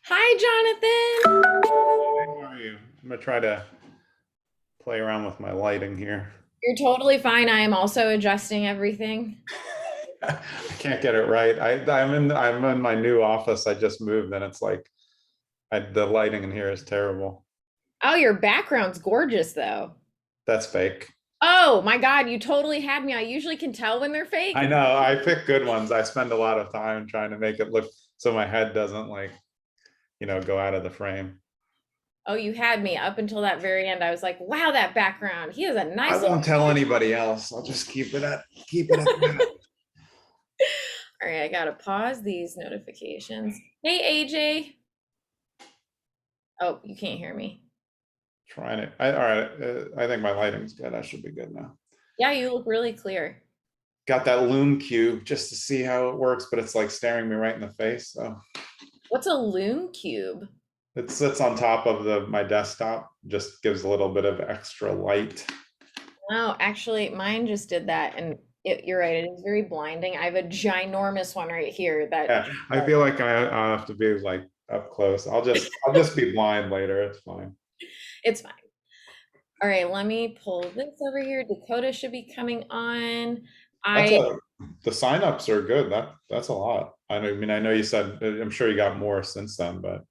Hi, Jonathan. How are you? I'm gonna try to play around with my lighting here. You're totally fine. I am also adjusting everything. I can't get it right. I'm in my new office. I just moved, and it's like the lighting in here is terrible. Oh, your background's gorgeous, though. That's fake. Oh my God, you totally had me. I usually can tell when they're I fake. know. I pick good ones. I spend a lot of time trying to make it look so my head doesn't go out of the frame. Oh, you had me up until that very end. I was like, wow, that background. He has a I nice little. won't tell anybody else. I'll just keep it at that. All right, I gotta pause these notifications. Hey, AJ. Oh, you can't hear me. Trying it. All right. I think my lighting's good. I should be good now. Yeah, you look really clear. Got that Loom cube just to see how it works, but it's like staring me right in the face. So What's a loom cube? it sits on top of my desktop, just gives a little bit of extra light. No, actually, mine just did that, and you're right. It is very blinding. I have a ginormous one right here that Yeah, I feel like I have to be like up close. I'll just be blind later. It's fine. it's fine. All right, let me pull this over here. Dakota should be coming on. That's I a The signups are good. That's a lot. I mean, I know you said I'm sure you got more since then, but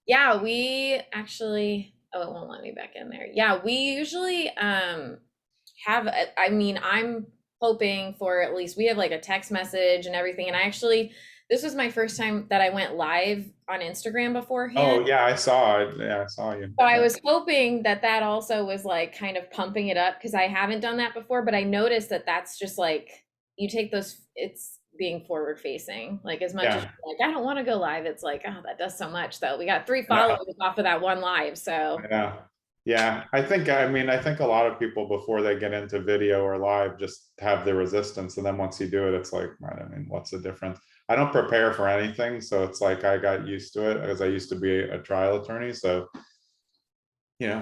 Yeah, we actually, oh, it won't let me back in there. Yeah, we usually have I mean, I'm hoping for at least we have like a text message and everything. And I actually this was my first time that I went live on Instagram beforehand. oh yeah, I saw it. Yeah, I saw you. So I Yeah. was hoping that that also was like kind of pumping it up because I haven't done that before, but I noticed that that's just like you take those, it's being forward facing. Like as much as Yeah. you're like, I don't want to go live, it's like, oh, that does so much though. We got 3 I know. followers off of that one live. So I know. Yeah, I think a lot of people before they get into video or live just have the resistance, and then once you do it, it's like, right, I mean, what's the difference? I don't prepare for anything, so it's like I got used to it because I used to be a trial attorney. So,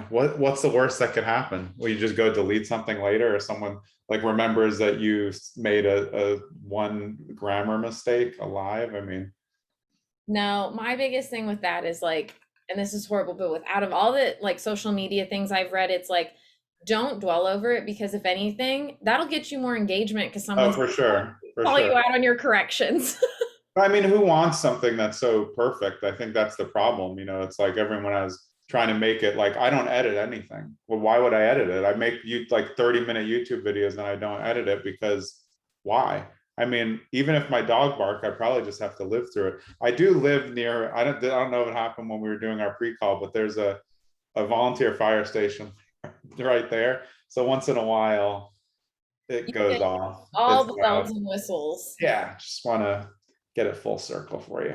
what's the worst that could happen? Will you just go delete something later, or someone like remembers that you made a one grammar mistake alive? I mean, no, my biggest thing with that is like, and this is horrible, but with out of all the like social media things I've read, it's like, don't dwell over it because if anything, that'll get you more engagement because oh, someone's for sure, for call you sure. out on your corrections. I mean, who wants something that's so perfect? I think that's the problem. It's like everyone has trying to make it like I don't edit anything. Well, why would I edit it? I make you like 30-minute YouTube videos and I don't edit it because why? I mean, even if my dog bark, I probably just have to live through it. I do live near, I don't know if it happened when we were doing our pre-call, but there's a volunteer fire station right there. So once in a while it You goes get off. all It's the loud. bells and whistles. Yeah, just want to get it full circle for you.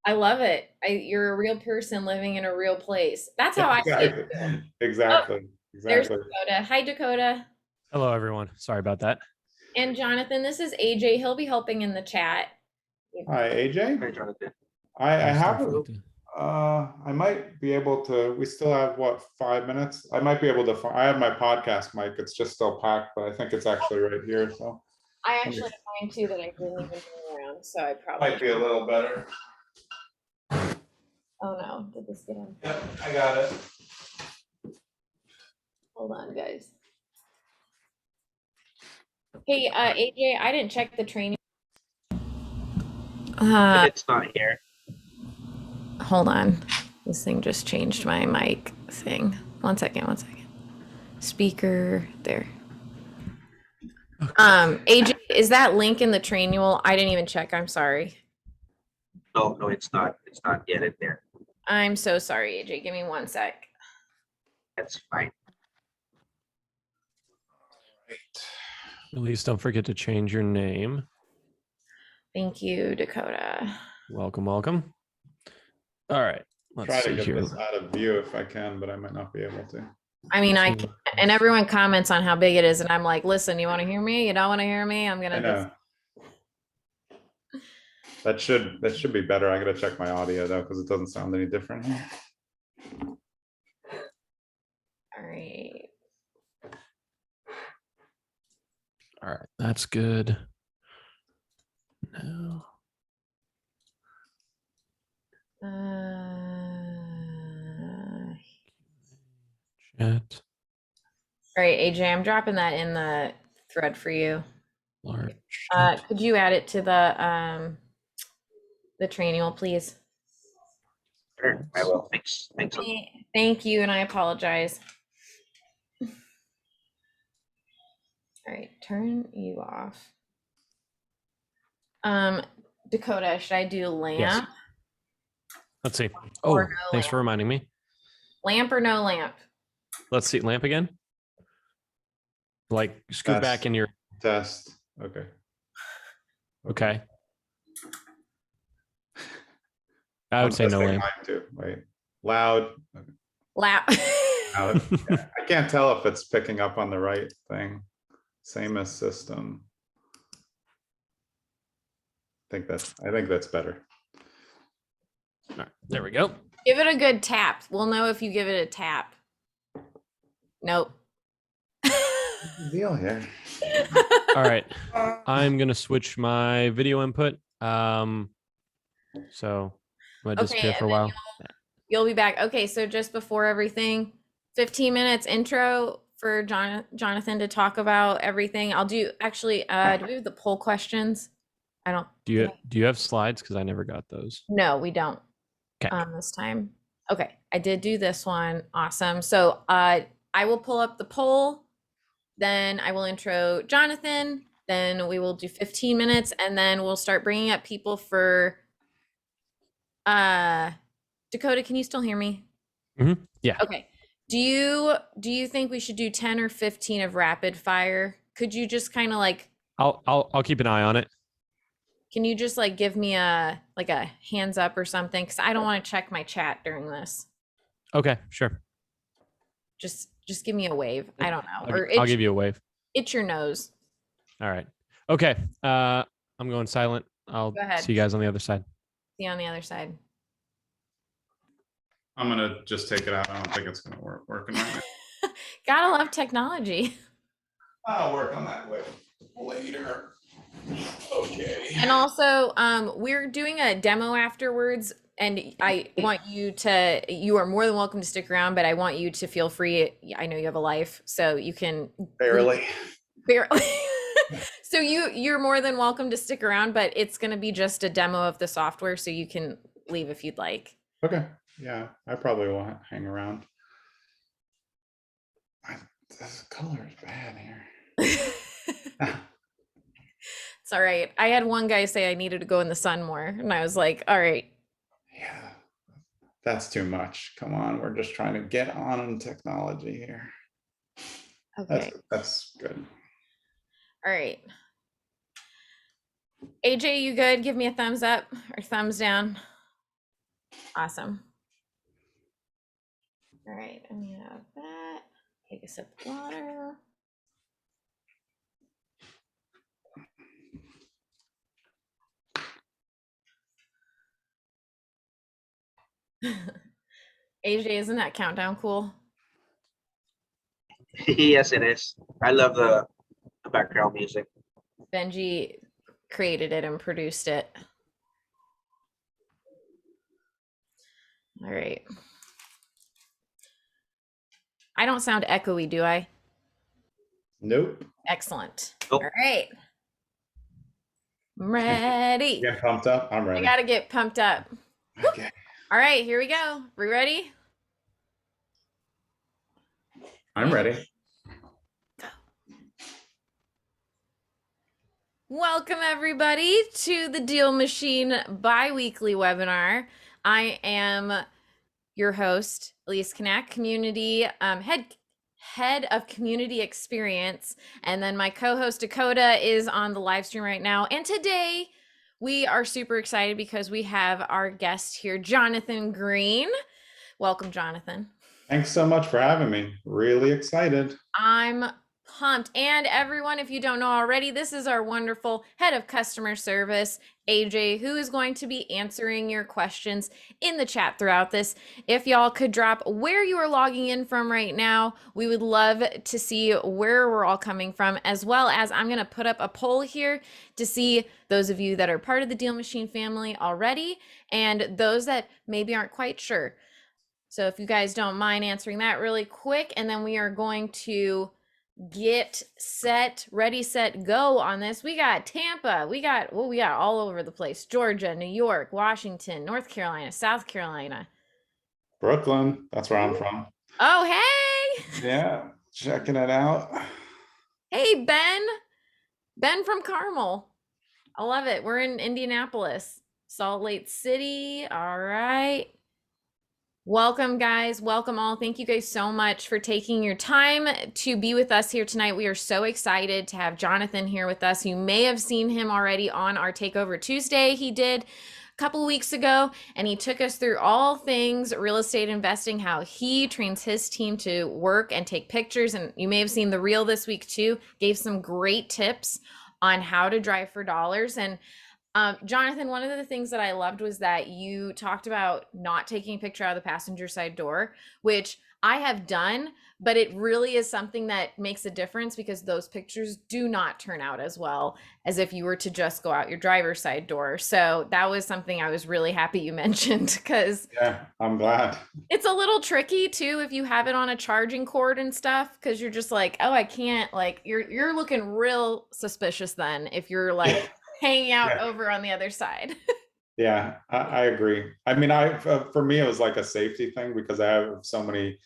I love it. You're a real person living in a real place. That's how I see it Exactly. too. Oh, Exactly. there's Exactly. Dakota. Hi, Dakota. Hello, everyone. Sorry about that. And Jonathan, this is AJ. He'll be helping in the chat. Hi, AJ. Hey, Jonathan. I Just don't have forget to. I might be able to, we still have what, 5 minutes? I might be able to, I have my podcast mic. It's just still packed, but I think it's actually right here. So I actually have mine too that I didn't even bring around, so I probably. might be a little better. Oh no, did this get in? Yep, I got it. Hold on, guys. Hey, AJ, I didn't check the training. It's not here. Hold on. This thing just changed my mic thing. One second, one second. Speaker there. AJ, is that link in the trainual? I didn't even check. I'm sorry. No, it's not. It's not yet in there. I'm so sorry, AJ. Give me one sec. That's fine. At least don't forget to change your name. Thank you, Dakota. Welcome, welcome. All right. Let's Try to see get here. this out of view if I can, but I might not be able to. I mean, I can, and everyone comments on how big it is, and I'm like, listen, you want to hear me? You don't want to hear me? I'm I gonna know. That should be better. I gotta check my audio though, because it doesn't sound any different. All right. All right, that's good. No. Chat. All right, AJ, I'm dropping that in the thread for you. Large chat. Could you add it to the training, please? Sure, I will. Thanks. Thanks. Thank you, and I apologize. All right, turn you off. Dakota, should I do lamp? Yes. Let's see. Or Oh, no thanks for lamp? reminding me. Lamp or no lamp? Let's see. Lamp again. Like scoot Test. back in your. Test. Okay. Okay. I I'm would say no testing lamp. mine too. Wait. Loud. Okay. Lap. Loud. Yeah. I can't tell if it's picking up on the right thing. Same as system. I think that's better. All right, there we go. Give it a good tap. We'll know if you give it a tap. Nope. Deal here. All right. I'm going to switch my video input. So I'm going to disappear for a while. You'll be back. Okay, so just before everything, 15 minutes intro for Jonathan to talk about everything. I'll do actually do we have the poll questions? I don't. Do you have slides? Because I never got those. No, we don't. Okay. This time. Okay, I did do this one. Awesome. So I will pull up the poll, then I will intro Jonathan, then we will do 15 minutes, and then we'll start bringing up people for Dakota, can you still hear me? Mm-hmm. Yeah. Okay. Do you think we should do 10 or 15 of rapid fire? Could you just kind of like I'll keep an eye on it. Can you just like give me a hands up or something? Because I don't want to check my chat during this. Okay, sure. Just give me a wave. I don't know. I'll give you a wave. Itch your nose. All right. Okay. I'm going silent. I'll see you guys on the other side. See you on the other side. I'm gonna just take it out. I don't think it's gonna working right now. Gotta love technology. I'll work on that later. Okay. And also, we're doing a demo afterwards, and I want you are more than welcome to stick around, but I want you to feel free. I know you have a life, so you can Barely. So you're more than welcome to stick around, but it's going to be just a demo of the software, so you can leave if you'd like. Okay. Yeah, I probably will hang around. This color is bad here. It's all right. I had one guy say I needed to go in the sun more, and I was like, all right. Yeah, that's too much. Come on, we're just trying to get on technology here. Okay. That's good. All right. AJ, you good? Give me a thumbs up or thumbs down. Awesome. All right, I'm gonna have that. Take a sip of water. AJ, isn't that countdown cool? Yes, it is. I love the background music. Benji created it and produced it. All right. I don't sound echoey, do I? Nope. Excellent. Nope. All right. I'm ready. Get pumped up. I'm ready. I gotta get pumped up. Okay. All right, here we go. We ready? I'm ready. Welcome everybody to the Deal Machine bi-weekly webinar. I am your host, Elise Knack, community head of community experience, and then my co-host Dakota is on the live stream right now. And today we are super excited because we have our guest here, Jonathan Green. Welcome, Jonathan. Thanks so much for having me. Really excited. I'm pumped. And everyone, if you don't know already, this is our wonderful head of customer service, AJ, who is going to be answering your questions in the chat throughout this. If y'all could drop where you are logging in from right now, we would love to see where we're all coming from, as well as I'm going to put up a poll here to see those of you that are part of the DealMachine family already and those that maybe aren't quite sure. So if you guys don't mind answering that really quick, and then we are going to get set, ready, set, go on this. We got Tampa, we got all over the place. Georgia, New York, Washington, North Carolina, South Carolina. Brooklyn, that's where I'm from. Oh, hey. Yeah, checking it out. Hey, Ben from Carmel. I love it. We're in Indianapolis, Salt Lake City. All right. Welcome, guys. Welcome all. Thank you guys so much for taking your time to be with us here tonight. We are so excited to have Jonathan here with us. You may have seen him already on our Takeover Tuesday he did a couple of weeks ago, and he took us through all things real estate investing, how he trains his team to work and take pictures. And you may have seen the reel this week too, gave some great tips on how to drive for dollars. And Jonathan, one of the things that I loved was that you talked about not taking a picture out of the passenger side door, which I have done, but it really is something that makes a difference because those pictures do not turn out as well as if you were to just go out your driver's side door. So that was something I was really happy you mentioned because yeah, I'm glad. It's a little tricky too if you have it on a charging cord and stuff because you're just like, oh, I can't, like you're looking real suspicious then if you're like hanging out over on the other side. Yeah, I agree. I mean, for me, it was like a safety thing because I have so many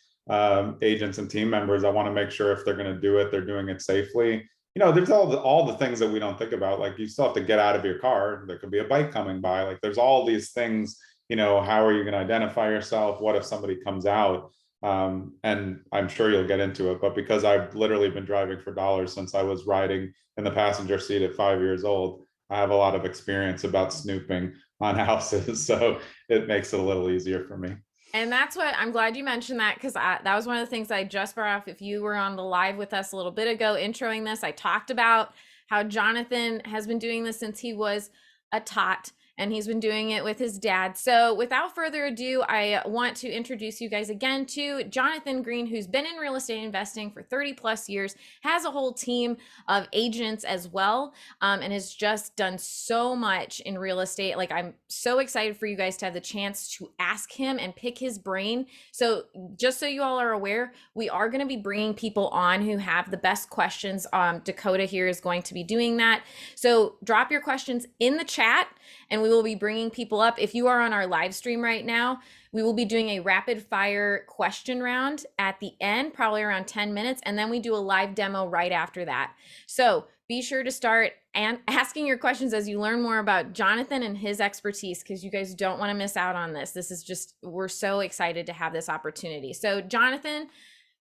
agents and team members. I want to make sure if they're going to do it, they're doing it safely. There's all the things that we don't think about. Like you still have to get out of your car. There could be a bike coming by. Like there's all these things. How are you going to identify yourself? What if somebody comes out? And I'm sure you'll get into it. But because I've literally been driving for dollars since I was riding in the passenger seat at 5 years old, I have a lot of experience about snooping on houses, so it makes it a little easier for me. And that's what I'm glad you mentioned that because that was one of the things I just brought up. If you were on the live with us a little bit ago, introing this, I talked about how Jonathan has been doing this since he was a tot. And he's been doing it with his dad. So without further ado, I want to introduce you guys again to Jonathan Green, who's been in real estate investing for 30 plus years, has a whole team of agents as well, and has just done so much in real estate. Like I'm so excited for you guys to have the chance to ask him and pick his brain. So just so you all are aware, we are going to be bringing people on who have the best questions. Dakota here is going to be doing that. So drop your questions in the chat and we will be bringing people up. If you are on our live stream right now, we will be doing a rapid fire question round at the end, probably around 10 minutes. And then we do a live demo right after that. So be sure to start and asking your questions as you learn more about Jonathan and his expertise, because you guys don't want to miss out on this. This is just, we're so excited to have this opportunity. So Jonathan,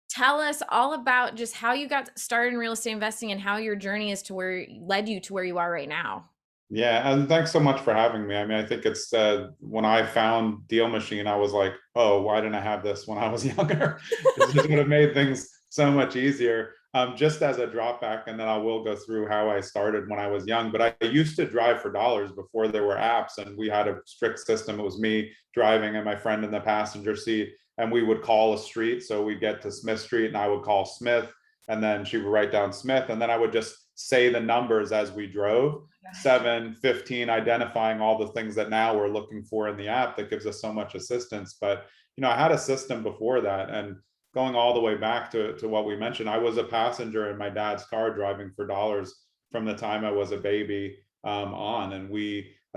tell us all about just how you got started in real estate investing and how your journey is to where led you to where you are right now. Yeah, and thanks so much for having me. I mean, I think it's when I found DealMachine, I was like, oh, why didn't I have this when I was younger? This just would have made things so much easier. Just as a drop back, and then I will go through how I started when I was young. But I used to drive for dollars before there were apps, and we had a strict system. It was me driving and my friend in the passenger seat, and we would call a street. So we'd get to Smith Street, and I would call Smith, and then she would write down Smith, and then I would just say the numbers as we drove, 7, 15, identifying all the things that now we're looking for in the app that gives us so much assistance. But, I had a system before that, and going all the way back to what we mentioned, I was a passenger in my dad's car driving for dollars from the time I was a baby on. And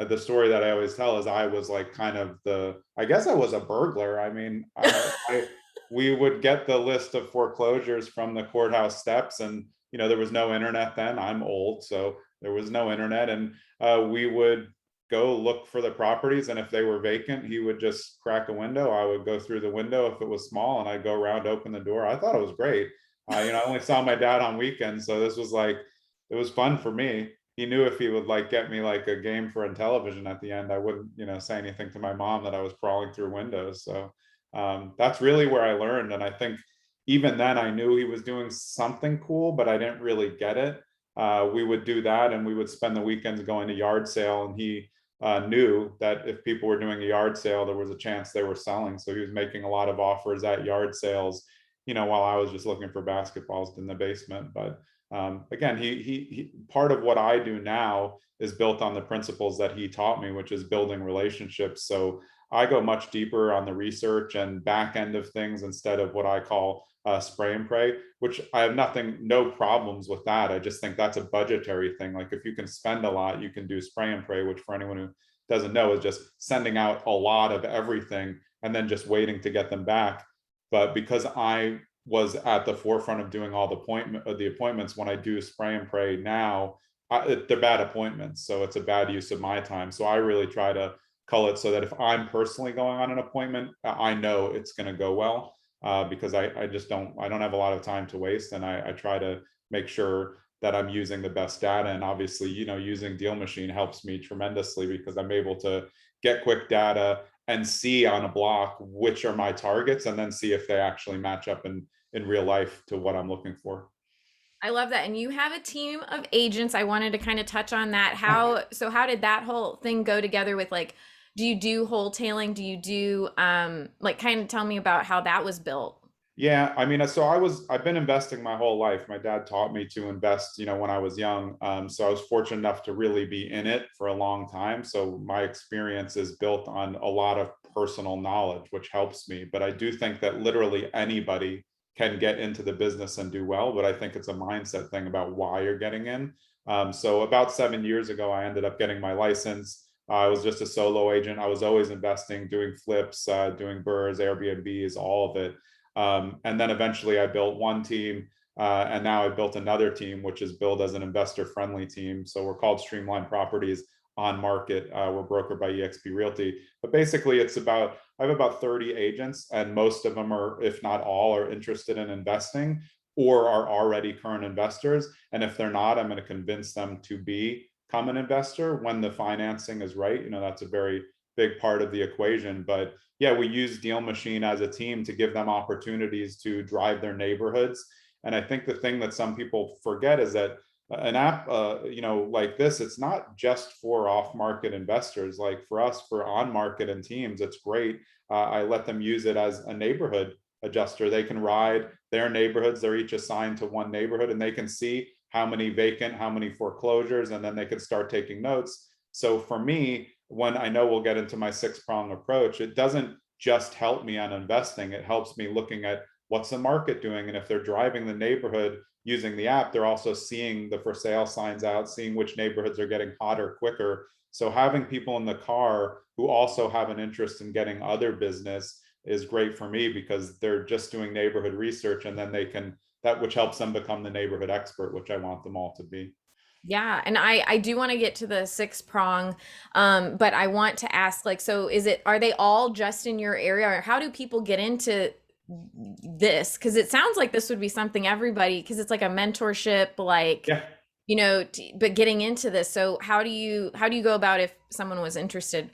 the story that I always tell is I was like kind of I guess I was a burglar. I mean, we would get the list of foreclosures from the courthouse steps, and there was no internet then. I'm old, so there was no internet, and we would go look for the properties, and if they were vacant, he would just crack a window. I would go through the window if it was small, and I'd go around, open the door. I thought it was great. I only saw my dad on weekends, so this was like, it was fun for me. He knew if he would like get me like a game for television at the end, I wouldn't say anything to my mom that I was crawling through windows. So that's really where I learned. And I think even then I knew he was doing something cool, but I didn't really get it. We would do that, and we would spend the weekends going to yard sale, and he knew that if people were doing a yard sale, there was a chance they were selling. So he was making a lot of offers at yard sales, while I was just looking for basketballs in the basement. But again, he part of what I do now is built on the principles that he taught me, which is building relationships. So I go much deeper on the research and back end of things instead of what I call spray and pray, which I have no problems with that. I just think that's a budgetary thing. Like if you can spend a lot, you can do spray and pray, which for anyone who doesn't know is just sending out a lot of everything and then just waiting to get them back. But because I was at the forefront of doing all the appointments, when I do spray and pray now, they're bad appointments. So it's a bad use of my time. So I really try to cull it so that if I'm personally going on an appointment, I know it's going to go well. Because I just don't have a lot of time to waste, and I try to make sure that I'm using the best data. And obviously, using DealMachine helps me tremendously because I'm able to get quick data and see on a block which are my targets, and then see if they actually match up in real life to what I'm looking for. I love that. And you have a team of agents. I wanted to kind of touch on that. How did that whole thing go together with, like, do you do wholesaling? Do you do like, kind of tell me about how that was built? Yeah, I mean, so I've been investing my whole life. My dad taught me to invest, when I was young. So I was fortunate enough to really be in it for a long time. So my experience is built on a lot of personal knowledge, which helps me. But I do think that literally anybody can get into the business and do well. But I think it's a mindset thing about why you're getting in. So about 7 years ago, I ended up getting my license. I was just a solo agent. I was always investing, doing flips, doing BRRRRs, Airbnbs, all of it. And then eventually I built one team, and now I built another team, which is built as an investor-friendly team. So we're called Streamline Properties on Market. We're brokered by eXp Realty. But basically, I have about 30 agents, and most of them are, if not all, are interested in investing or are already current investors. And if they're not, I'm going to convince them to become an investor when the financing is right. That's a very big part of the equation. But yeah, we use DealMachine as a team to give them opportunities to drive their neighborhoods. And I think the thing that some people forget is that an app, like this, it's not just for off-market investors. Like for us, for on-market and teams, it's great. I let them use it as a neighborhood adjuster. They can ride their neighborhoods. They're each assigned to one neighborhood, and they can see how many vacant, how many foreclosures, and then they can start taking notes. So for me, when I know we'll get into my 6-prong approach, it doesn't just help me on investing. It helps me looking at what's the market doing. And if they're driving the neighborhood using the app, they're also seeing the for sale signs out, seeing which neighborhoods are getting hotter quicker. So having people in the car who also have an interest in getting other business is great for me, because they're just doing neighborhood research, and then which helps them become the neighborhood expert, which I want them all to be. Yeah, and I do want to get to the 6 prong, but I want to ask, like, so are they all just in your area, or how do people get into this? Because it sounds like this would be something everybody, because it's like a mentorship, like, Yeah. But getting into this. So how do you go about if someone was interested?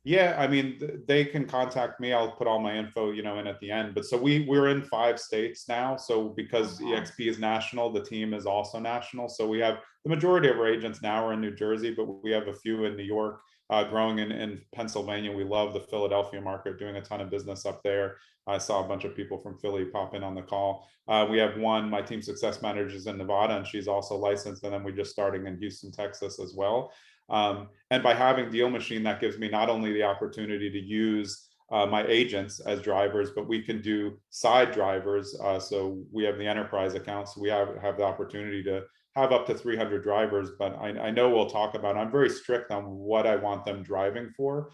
Yeah, I mean, they can contact me. I'll put all my info, in at the end. But so we're in 5 states now. So because eXp is national, the team is also national. So we have the majority of our agents now are in New Jersey, but we have a few in New York, growing in Pennsylvania. We love the Philadelphia market, doing a ton of business up there. I saw a bunch of people from Philly pop in on the call. We have my team success manager is in Nevada, and she's also licensed. And then we're just starting in Houston, Texas as well. And by having DealMachine, that gives me not only the opportunity to use my agents as drivers, but we can do side drivers. So we have the enterprise account, so we have the opportunity to have up to 300 drivers. But I know we'll talk about, I'm very strict on what I want them driving for.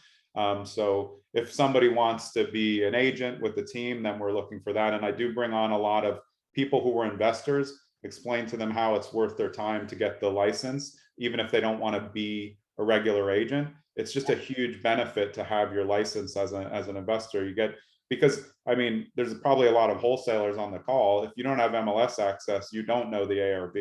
So if somebody wants to be an agent with the team, then we're looking for that. And I do bring on a lot of people who were investors, explain to them how it's worth their time to get the license, even if they don't want to be a regular agent. It's just a huge benefit to have your license as an investor. Because I mean, there's probably a lot of wholesalers on the call. If you don't have MLS access, you don't know the ARV.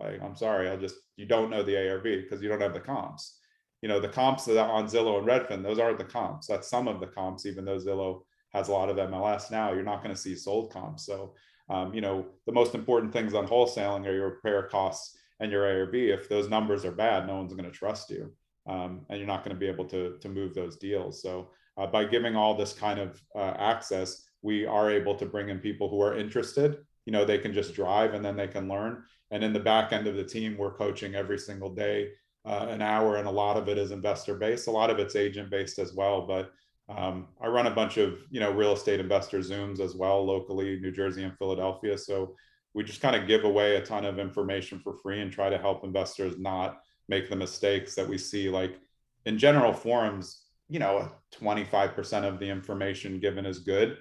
Like, I'm sorry, you don't know the ARV because you don't have the comps. The comps that are on Zillow and Redfin, those aren't the comps. That's some of the comps, even though Zillow has a lot of MLS now. You're not going to see sold comps. So The most important things on wholesaling are your repair costs and your ARV. If those numbers are bad, no one's going to trust you, and you're not going to be able to move those deals. So by giving all this kind of access, we are able to bring in people who are interested. They can just drive and then they can learn. And in the back end of the team, we're coaching every single day, an hour, and a lot of it is investor based. A lot of it's agent based as well. But I run a bunch of real estate investor Zooms as well locally, New Jersey and Philadelphia. So we just kind of give away a ton of information for free and try to help investors not make the mistakes that we see. Like in general forums, 25% of the information given is good,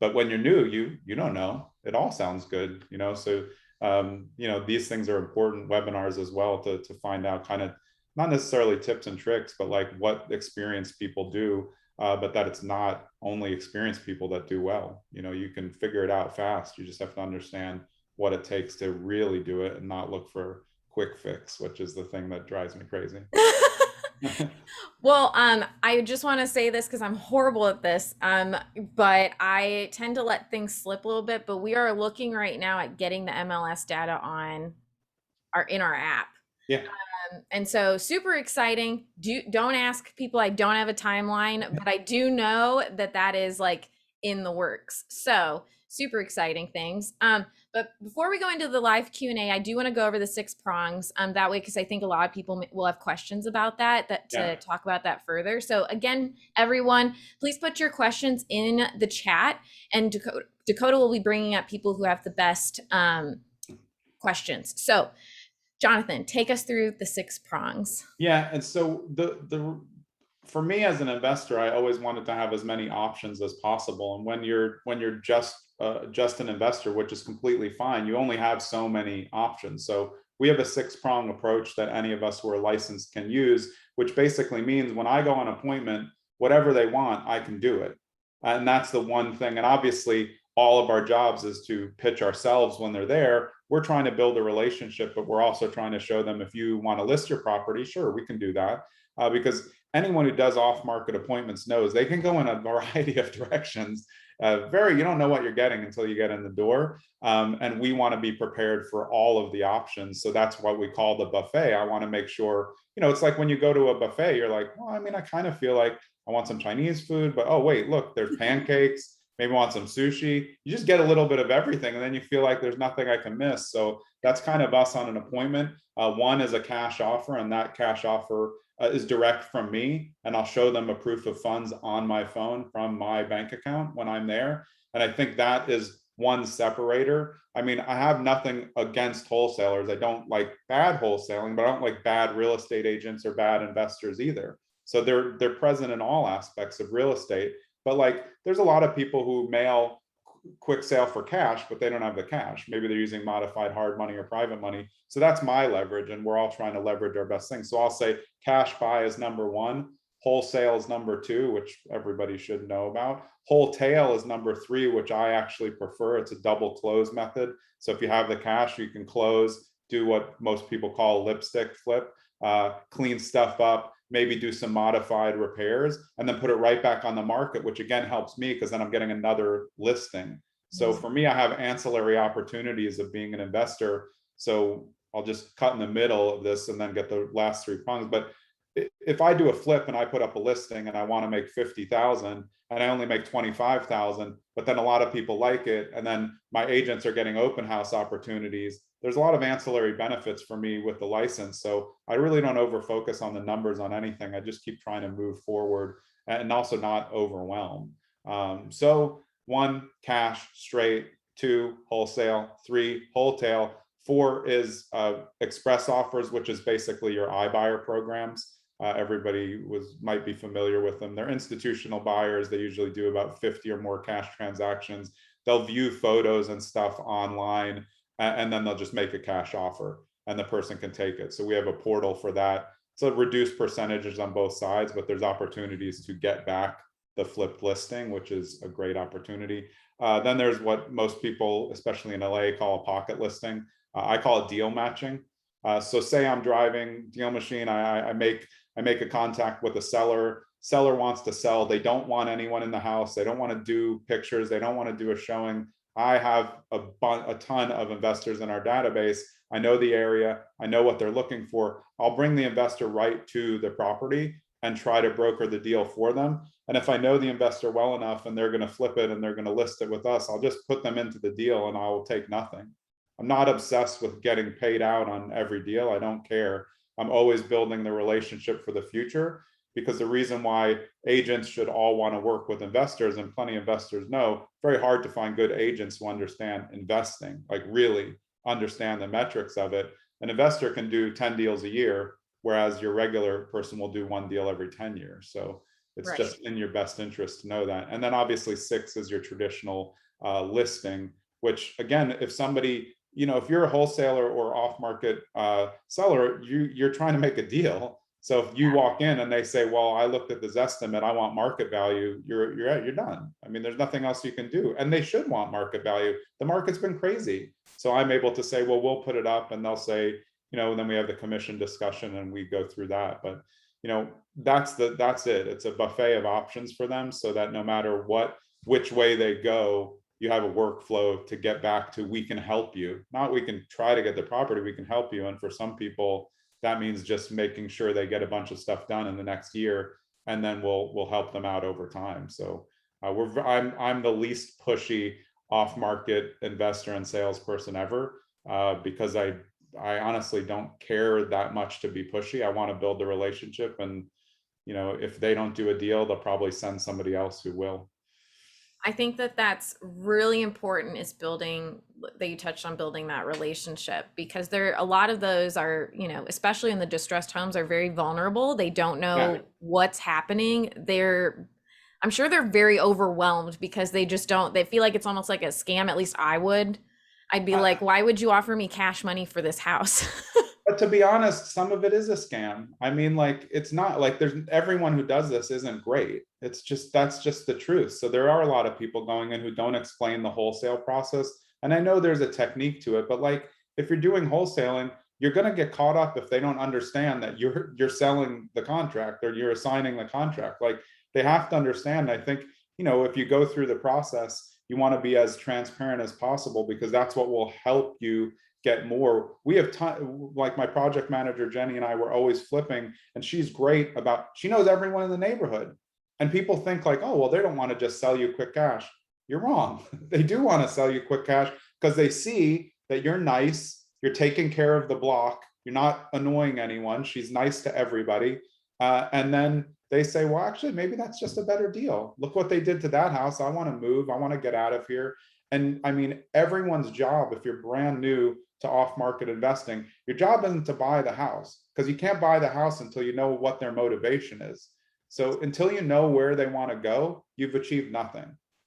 but when you're new, you don't know. It all sounds good, So these things are important. Webinars as well to find out kind of not necessarily tips and tricks, but like what experienced people do. But that it's not only experienced people that do well. You can figure it out fast. You just have to understand what it takes to really do it and not look for quick fix, which is the thing that drives me crazy. Well, I just want to say this because I'm horrible at this, but I tend to let things slip a little bit. But we are looking right now at getting the MLS data in our app. Yeah. And so super exciting. Don't ask people. I don't have a timeline, but I do know that is like in the works. So super exciting things. But before we go into the live Q&A, I do want to go over the 6 prongs that way, because I think a lot of people will have questions about to talk about that further. So again, everyone, please put your questions in the chat, and Dakota will be bringing up people who have the best questions. So Jonathan, take us through the 6 prongs. Yeah, and so for me as an investor, I always wanted to have as many options as possible. And when you're just an investor, which is completely fine, you only have so many options. So we have a 6-prong approach that any of us who are licensed can use, which basically means when I go on appointment, whatever they want, I can do it. And that's the one thing. And obviously, all of our jobs is to pitch ourselves when they're there. We're trying to build a relationship, but we're also trying to show them, if you want to list your property, sure, we can do that. Because anyone who does off-market appointments knows they can go in a variety of directions. You don't know what you're getting until you get in the door. And we want to be prepared for all of the options. So that's what we call the buffet. I want to make sure, it's like when you go to a buffet, you're like, well, I mean, I kind of feel like I want some Chinese food, but oh, wait, look, there's pancakes. Maybe want some sushi. You just get a little bit of everything, and then you feel like there's nothing I can miss. So that's kind of us on an appointment. One is a cash offer, and that cash offer is direct from me, and I'll show them a proof of funds on my phone from my bank account when I'm there. And I think that is one separator. I mean, I have nothing against wholesalers. I don't like bad wholesaling, but I don't like bad real estate agents or bad investors either. So they're present in all aspects of real estate. But like, there's a lot of people who mail quick sale for cash, but they don't have the cash. Maybe they're using modified hard money or private money. So that's my leverage, and we're all trying to leverage our best things. So I'll say cash buy is number 1, wholesale is number 2, which everybody should know about. Wholetail is number 3, which I actually prefer. It's a double close method. So if you have the cash, you can close, do what most people call lipstick flip, clean stuff up, maybe do some modified repairs, and then put it right back on the market, which again helps me because then I'm getting another listing. So for me, I have ancillary opportunities of being an investor. So I'll just cut in the middle of this and then get the last 3 prongs. But if I do a flip and I put up a listing and I want to make 50,000 and I only make 25,000, but then a lot of people like it, and then my agents are getting open house opportunities, there's a lot of ancillary benefits for me with the license. So I really don't over focus on the numbers on anything. I just keep trying to move forward and also not overwhelm. So 1, cash straight, 2, wholesale, 3, wholetail, 4 is express offers, which is basically your iBuyer programs. Everybody might be familiar with them. They're institutional buyers. They usually do about 50 or more cash transactions. They'll view photos and stuff online, and then they'll just make a cash offer, and the person can take it. So we have a portal for that. So reduced percentages on both sides, but there's opportunities to get back the flipped listing, which is a great opportunity. Then there's what most people, especially in LA, call a pocket listing. I call it deal matching. So say I'm driving DealMachine, I make a contact with a seller. Seller wants to sell. They don't want anyone in the house. They don't want to do pictures. They don't want to do a showing. I have a ton of investors in our database. I know the area, I know what they're looking for. I'll bring the investor right to the property and try to broker the deal for them. And if I know the investor well enough and they're going to flip it and they're going to list it with us, I'll just put them into the deal and I will take nothing. I'm not obsessed with getting paid out on every deal. I don't care. I'm always building the relationship for the future, because the reason why agents should all want to work with investors, and plenty of investors know, very hard to find good agents who understand investing, like really understand the metrics of it. An investor can do 10 deals a year, whereas your regular person will do one deal every 10 years. So it's just in your best interest to know that. And then obviously 6 is your traditional listing, which again, if somebody, if you're a wholesaler or off-market seller, you're trying to make a deal. So if you walk in and they say, well, I looked at this estimate, I want market value, you're done. I mean, there's nothing else you can do. And they should want market value. The market's been crazy. So I'm able to say, well, we'll put it up, and they'll say, then we have the commission discussion and we go through that. But that's it. It's a buffet of options for them, so that no matter which way they go, you have a workflow to get back to, we can help you. Not we can try to get the property, we can help you. And for some people, that means just making sure they get a bunch of stuff done in the next year, and then we'll help them out over time. So I'm the least pushy off-market investor and salesperson ever, because I honestly don't care that much to be pushy. I want to build the relationship, and if they don't do a deal, they'll probably send somebody else who will. I think that that's really important, is building, that you touched on building that relationship, because a lot of those are, especially in the distressed homes, are very vulnerable. They don't know what's happening. I'm sure they're very overwhelmed, because they feel like it's almost like a scam. At least I'd be like, why would you offer me cash money for this house? But to be honest, some of it is a scam. I mean, like, it's not like everyone who does this isn't great. That's just the truth. So there are a lot of people going in who don't explain the wholesale process. And I know there's a technique to it, but like, if you're doing wholesaling, you're going to get caught up if they don't understand that you're selling the contract or you're assigning the contract. Like, they have to understand. I think, if you go through the process, you want to be as transparent as possible, because that's what will help you get more. We have time, like my project manager Jenny and I were always flipping, and she's great she knows everyone in the neighborhood. And people think like, oh, well, they don't want to just sell you quick cash. You're wrong. They do want to sell you quick cash, because they see that you're nice, you're taking care of the block, you're not annoying anyone, she's nice to everybody. And then they say, well, actually, maybe that's just a better deal. Look what they did to that house. I want to move. I want to get out of here. And I mean, everyone's job, if you're brand new to off-market investing, your job isn't to buy the house, because you can't buy the house until you know what their motivation is. So until you know where they want to go, you've achieved nothing,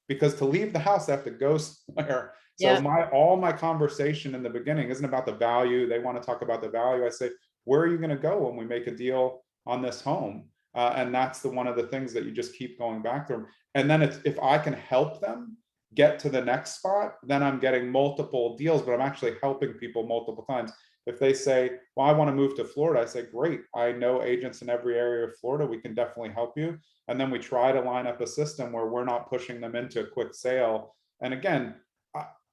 because to leave the house, they have to go somewhere. So all my conversation in the beginning isn't about the value. They want to talk about the value. I say, where are you going to go when we make a deal on this home? And that's one of the things that you just keep going back to them. And then if I can help them get to the next spot, then I'm getting multiple deals, but I'm actually helping people multiple times. If they say, well, I want to move to Florida, I say, great, I know agents in every area of Florida, we can definitely help you. And then we try to line up a system where we're not pushing them into a quick sale. And again,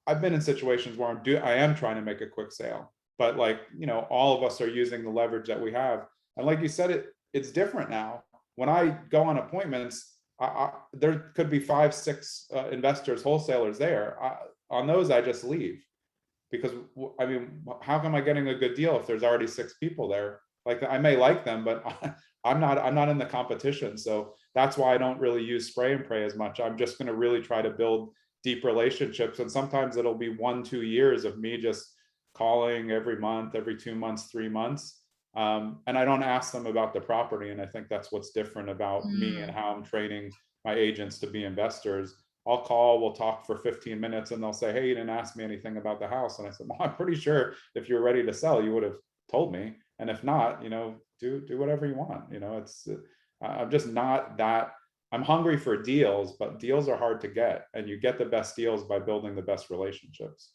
I've been in situations where I am trying to make a quick sale, but like, all of us are using the leverage that we have. And like you said, it's different now. When I go on appointments, there could be 5, 6 investors, wholesalers there. On those, I just leave, because I mean, how come I getting a good deal if there's already 6 people there? Like, I may like them, but I'm not in the competition. So that's why I don't really use spray and pray as much. I'm just going to really try to build deep relationships, and sometimes it'll be 1-2 years of me just calling every month, every 2 months, 3 months. And I don't ask them about the property. And I think that's what's different about me and how I'm training my agents to be investors. I'll call, we'll talk for 15 minutes, and they'll say, hey, you didn't ask me anything about the house. And I said, well, I'm pretty sure if you're ready to sell, you would have told me. And if not, do whatever you want. I'm just not that. I'm hungry for deals, but deals are hard to get, and you get the best deals by building the best relationships.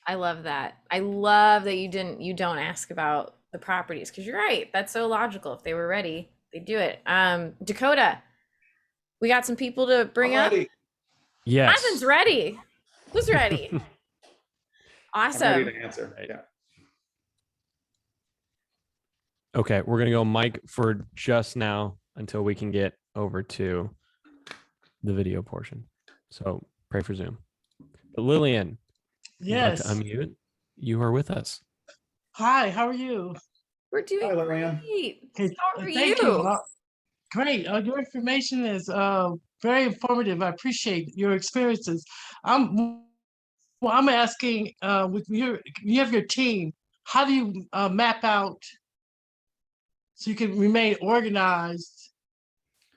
I love that. I love that you don't ask about the properties, because you're right. That's so logical. If they were ready, they'd do it. Dakota, we got some people to bring up. Yes. Ivan's ready. Who's ready? I'm ready Awesome. to answer. Yeah. Okay, we're gonna go Mike for just now until we can get over to the video portion. So pray for Zoom. But Lillian, you'd like to Yes. unmute? You are with us. Hi, how are you? We're doing Hi, Lillian. great. Okay, How are thank you? you. Great. Your information is very informative. I appreciate your experiences. I'm asking with you have your team, how do you map out so you can remain organized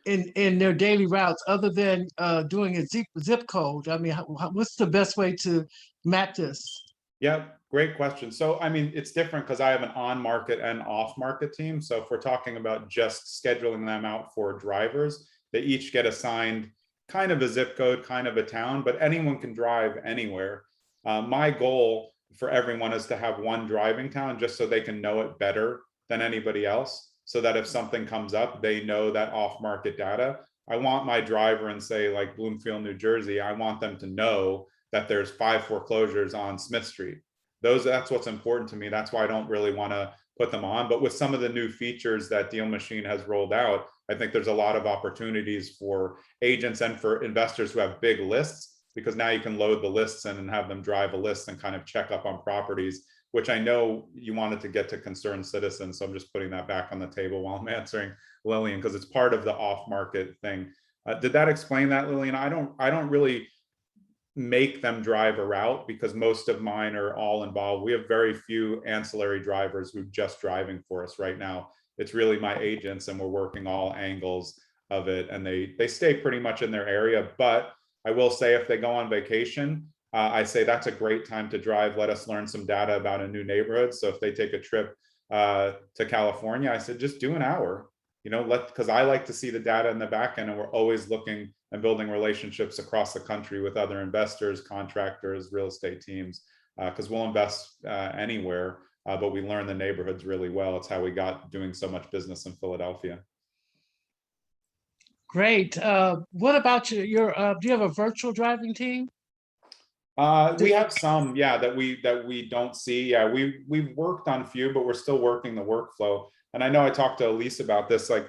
in their daily routes other than doing a zip code? I mean, what's the best way to map this? Yeah, great question. So, I mean, it's different because I have an on-market and off-market team. So if we're talking about just scheduling them out for drivers, they each get assigned kind of a zip code, kind of a town, but anyone can drive anywhere. My goal for everyone is to have one driving town just so they can know it better than anybody else, so that if something comes up, they know that off-market data. I want my driver in, say, like Bloomfield, New Jersey, I want them to know that there's 5 foreclosures on Smith Street. That's what's important to me. That's why I don't really want to put them on. But with some of the new features that DealMachine has rolled out, I think there's a lot of opportunities for agents and for investors who have big lists, because now you can load the lists in and have them drive a list and kind of check up on properties, which I know you wanted to get to concerned citizens. So I'm just putting that back on the table while I'm answering Lillian, because it's part of the off-market thing. Did that explain that, Lillian? I don't really make them drive a route because most of mine are all involved. We have very few ancillary drivers who are just driving for us right now. It's really my agents, and we're working all angles of it, and they stay pretty much in their area. But I will say, if they go on vacation, I say that's a great time to drive. Let us learn some data about a new neighborhood. So if they take a trip to California, I said just do an hour, because I like to see the data in the back end, and we're always looking and building relationships across the country with other investors, contractors, real estate teams, because we'll invest anywhere, but we learn the neighborhoods really well. It's how we got doing so much business in Philadelphia. Great. What about your do you have a virtual driving team? We have some, yeah, that we don't see. Yeah, we've worked on a few, but we're still working the workflow. And I know I talked to Elise about this. Like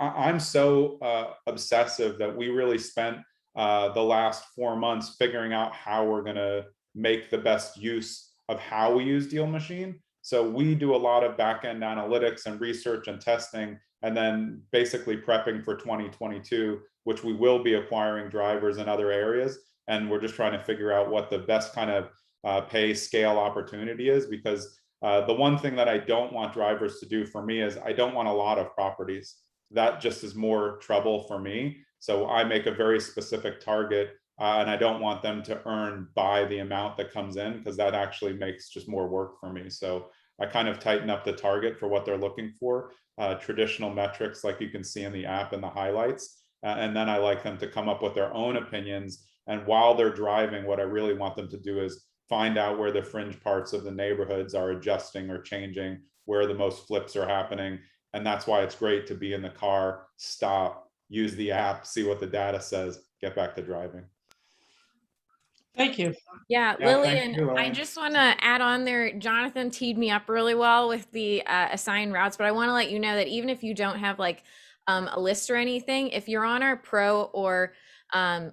I'm so obsessive that we really spent the last 4 months figuring out how we're going to make the best use of how we use DealMachine. So we do a lot of back-end analytics and research and testing, and then basically prepping for 2022, which we will be acquiring drivers in other areas. And we're just trying to figure out what the best kind of pay scale opportunity is, because the one thing that I don't want drivers to do for me is I don't want a lot of properties. That just is more trouble for me. So I make a very specific target, and I don't want them to earn by the amount that comes in, because that actually makes just more work for me. So I kind of tighten up the target for what they're looking for, traditional metrics like you can see in the app and the highlights. And then I like them to come up with their own opinions. And while they're driving, what I really want them to do is find out where the fringe parts of the neighborhoods are adjusting or changing, where the most flips are happening. And that's why it's great to be in the car, stop, use the app, see what the data says, get back to driving. Thank you. Yeah, Yeah, thank Lillian, you, I Lillian. just want to add on there. Jonathan teed me up really well with the assigned routes, but I want to let you know that even if you don't have like a list or anything, if you're on our pro or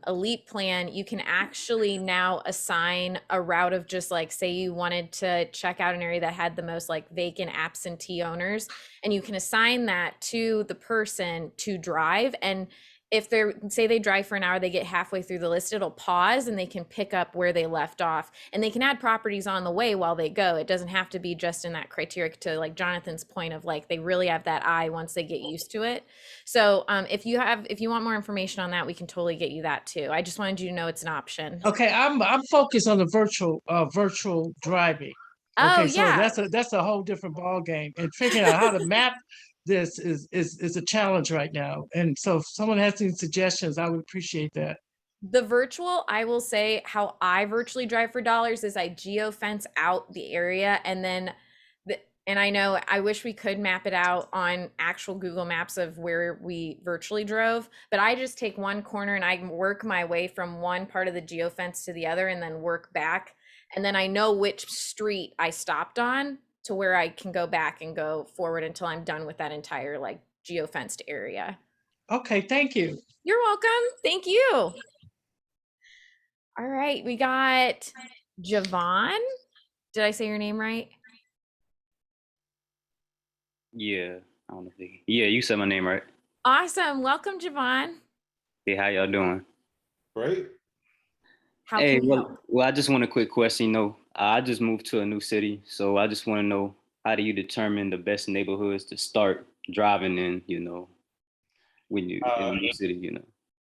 elite plan, you can actually now assign a route of just like, say you wanted to check out an area that had the most like vacant absentee owners, and you can assign that to the person to drive. And if they're, say they drive for an hour, they get halfway through the list, it'll pause and they can pick up where they left off, and they can add properties on the way while they go. It doesn't have to be just in that criteria, to like Jonathan's point of like, they really have that eye once they get used to it. So if you want more information on that, we can totally get you that too. I just wanted you to know it's an option. Okay, I'm focused on the virtual driving. Oh Okay, so yeah. that's a whole different ball game, and figuring out how to map this is a challenge right now. And so if someone has any suggestions, I would appreciate that. The virtual, I will say how I virtually drive for dollars is I geofence out the area, and then And I know I wish we could map it out on actual Google Maps of where we virtually drove, but I just take one corner and I work my way from one part of the geofence to the other and then work back. And then I know which street I stopped on to where I can go back and go forward until I'm done with that entire like geofenced area. Okay, thank you. You're welcome. Thank you. All right, we got Javon. Did I say your name right? Yeah, I don't know if yeah, you said my name right. Awesome. Welcome, Javon. Hey, how y'all doing? Great. How Hey, can you help? well, I just want a quick question. I just moved to a new city, so I just want to know, how do you determine the best neighborhoods to start driving in, when you in a new city?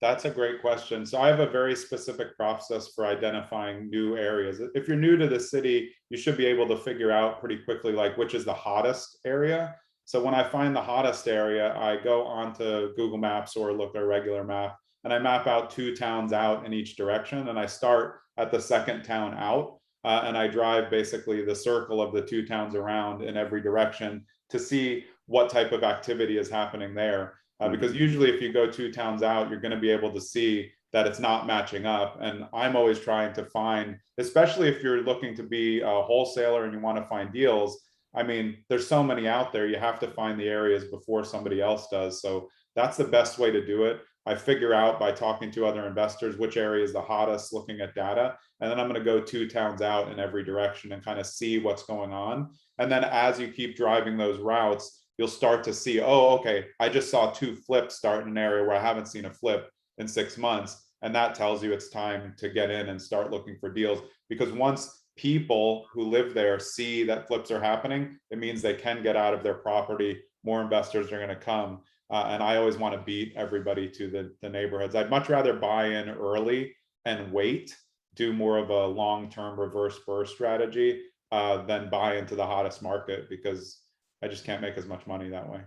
That's a great question. So I have a very specific process for identifying new areas. If you're new to the city, you should be able to figure out pretty quickly, like which is the hottest area. So when I find the hottest area, I go onto Google Maps or look at a regular map, and I map out 2 towns out in each direction. And I start at the second town out, and I drive basically the circle of the 2 towns around in every direction to see what type of activity is happening there. Because usually if you go 2 towns out, you're going to be able to see that it's not matching up. And I'm always trying to find, especially if you're looking to be a wholesaler and you want to find deals. I mean, there's so many out there, you have to find the areas before somebody else does. So that's the best way to do it. I figure out by talking to other investors which area is the hottest, looking at data, and then I'm going to go 2 towns out in every direction and kind of see what's going on. And then as you keep driving those routes, you'll start to see, oh, okay, I just saw 2 flips start in an area where I haven't seen a flip in 6 months. And that tells you it's time to get in and start looking for deals. Because once people who live there see that flips are happening, it means they can get out of their property. More investors are going to come. And I always want to beat everybody to the neighborhoods. I'd much rather buy in early and wait, do more of a long-term reverse burst strategy than buy into the hottest market, because I just can't make as much money that way.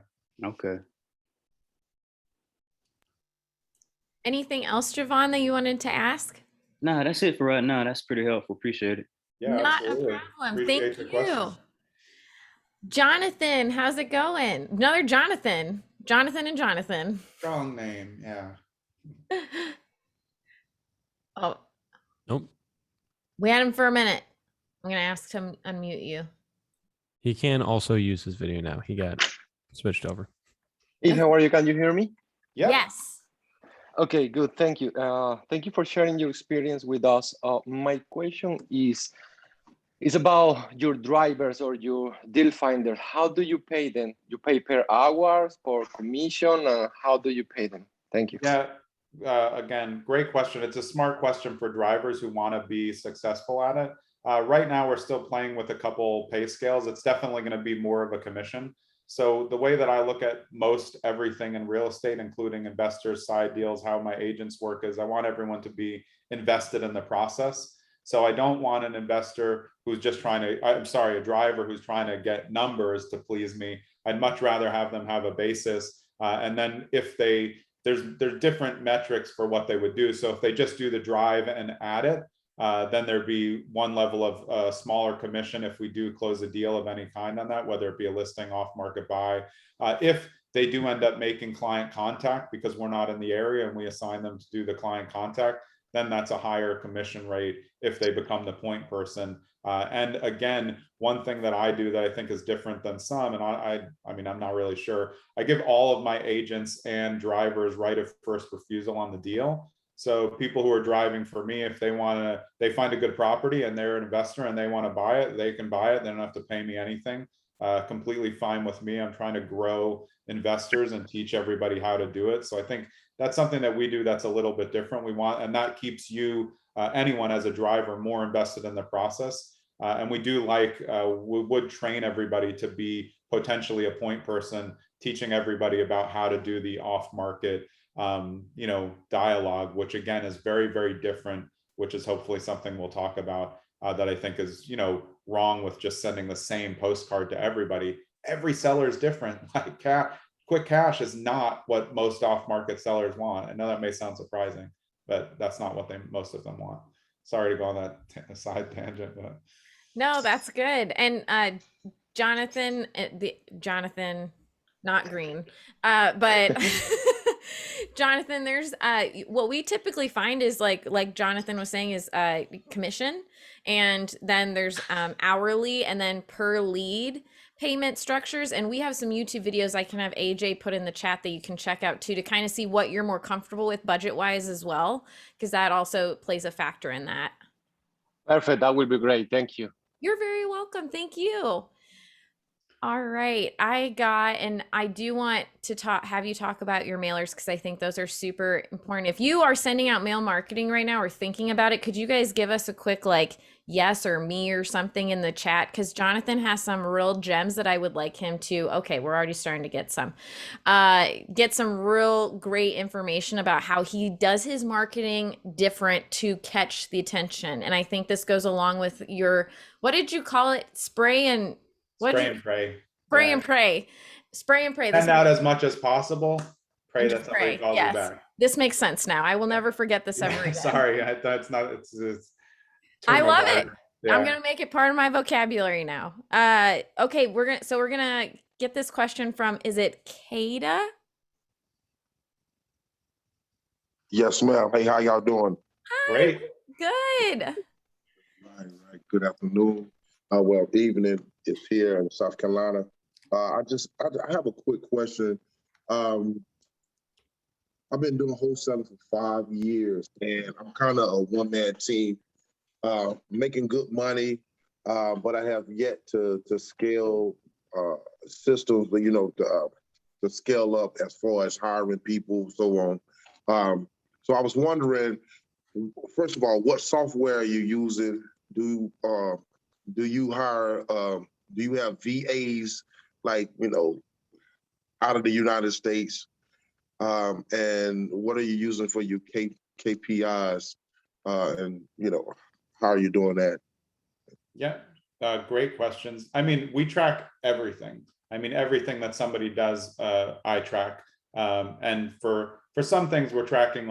Okay. Anything else, Javon, that you wanted to ask? Nah, that's it for right now. That's pretty helpful. Appreciate it. Yeah, Not absolutely. a problem. Appreciate Thank the you. questions. Jonathan, how's it going? Another Jonathan. Jonathan and Jonathan. Strong name, yeah. Oh, Nope. we had him for a minute. I'm going to ask him to unmute you. He can also use his video now. He got switched over. Hey, how are you? Can you hear me? Yep. Yes. Okay, good. Thank you. Thank you for sharing your experience with us. My question is about your drivers or your deal finder. How do you pay them? You pay per hours, per commission? How do you pay them? Thank you. Yeah. Again, great question. It's a smart question for drivers who want to be successful at it. Right now, we're still playing with a couple pay scales. It's definitely going to be more of a commission. So the way that I look at most everything in real estate, including investors, side deals, how my agents work, is I want everyone to be invested in the process. So I don't want an investor who's just trying to, I'm sorry, a driver who's trying to get numbers to please me. I'd much rather have them have a basis. And then if there's different metrics for what they would do. So if they just do the drive and add it, then there'd be one level of smaller commission if we do close a deal of any kind on that, whether it be a listing, off market buy. If they do end up making client contact because we're not in the area and we assign them to do the client contact, then that's a higher commission rate if they become the point person. And again, one thing that I do that I think is different than some, and I mean, I'm not really sure, I give all of my agents and drivers right of first refusal on the deal. So people who are driving for me, if they find a good property and they're an investor and they want to buy it, they can buy it. They don't have to pay me anything. Completely fine with me. I'm trying to grow investors and teach everybody how to do it. So I think that's something that we do that's a little bit different. We want, and that keeps you, anyone as a driver, more invested in the process. And we do we would train everybody to be potentially a point person, teaching everybody about how to do the off market dialogue, which again is very, very different, which is hopefully something we'll talk about that I think is, wrong with just sending the same postcard to everybody. Every seller is different. Like quick cash is not what most off-market sellers want. I know that may sound surprising, but that's not what most of them want. Sorry to go on that side tangent, but No, that's good. And Jonathan, Jonathan, not Green, but Jonathan, there's what we typically find is like Jonathan was saying is commission, and then there's hourly, and then per lead payment structures. And we have some YouTube videos I can have AJ put in the chat that you can check out too, to kind of see what you're more comfortable with budget wise as well, because that also plays a factor in that. Perfect. That will be great. Thank you. You're very welcome. Thank you. All right, and I do want to have you talk about your mailers, because I think those are super important. If you are sending out mail marketing right now or thinking about it, could you guys give us a quick like yes or me or something in the chat? Because Jonathan has some real gems that I would like him to. Okay, we're already starting to get some real great information about how he does his marketing different to catch the attention. And I think this goes along with your, what did you call it? Spray and pray. Spray and pray. Spray and pray. Send out as much as possible. Pray that somebody calls you back. This makes sense now. I will never forget this ever again. Sorry, it's not. I love it. Yeah. I'm gonna make it part of my vocabulary now. Okay, we're gonna get this question from, is it Kada? Yes, ma'am. Hey, how y'all doing? Hi. Great. Good. Right. Good afternoon. Well, evening. It's here in South Carolina. I have a quick question. I've been doing wholesaling for 5 years, and I'm kind of a one-man team, making good money, but I have yet to scale systems, to scale up as far as hiring people, so on. So I was wondering, first of all, what software are you using? Do you hire? Do you have VAs out of the United States? And what are you using for your KPIs? And how are you doing that? Yeah, great questions. I mean, we track everything. I mean, everything that somebody does, I track. And for some things, we're tracking,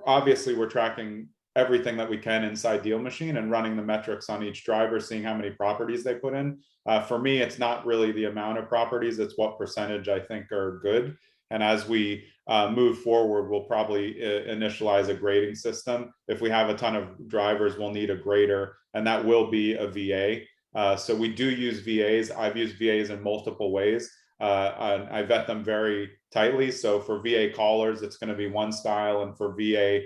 obviously we're tracking everything that we can inside DealMachine and running the metrics on each driver, seeing how many properties they put in. For me, it's not really the amount of properties, it's what percentage I think are good. And as we move forward, we'll probably initialize a grading system. If we have a ton of drivers, we'll need a grader, and that will be a VA. So we do use VAs. I've used VAs in multiple ways. And I vet them very tightly. So for VA callers, it's going to be one style, and for VA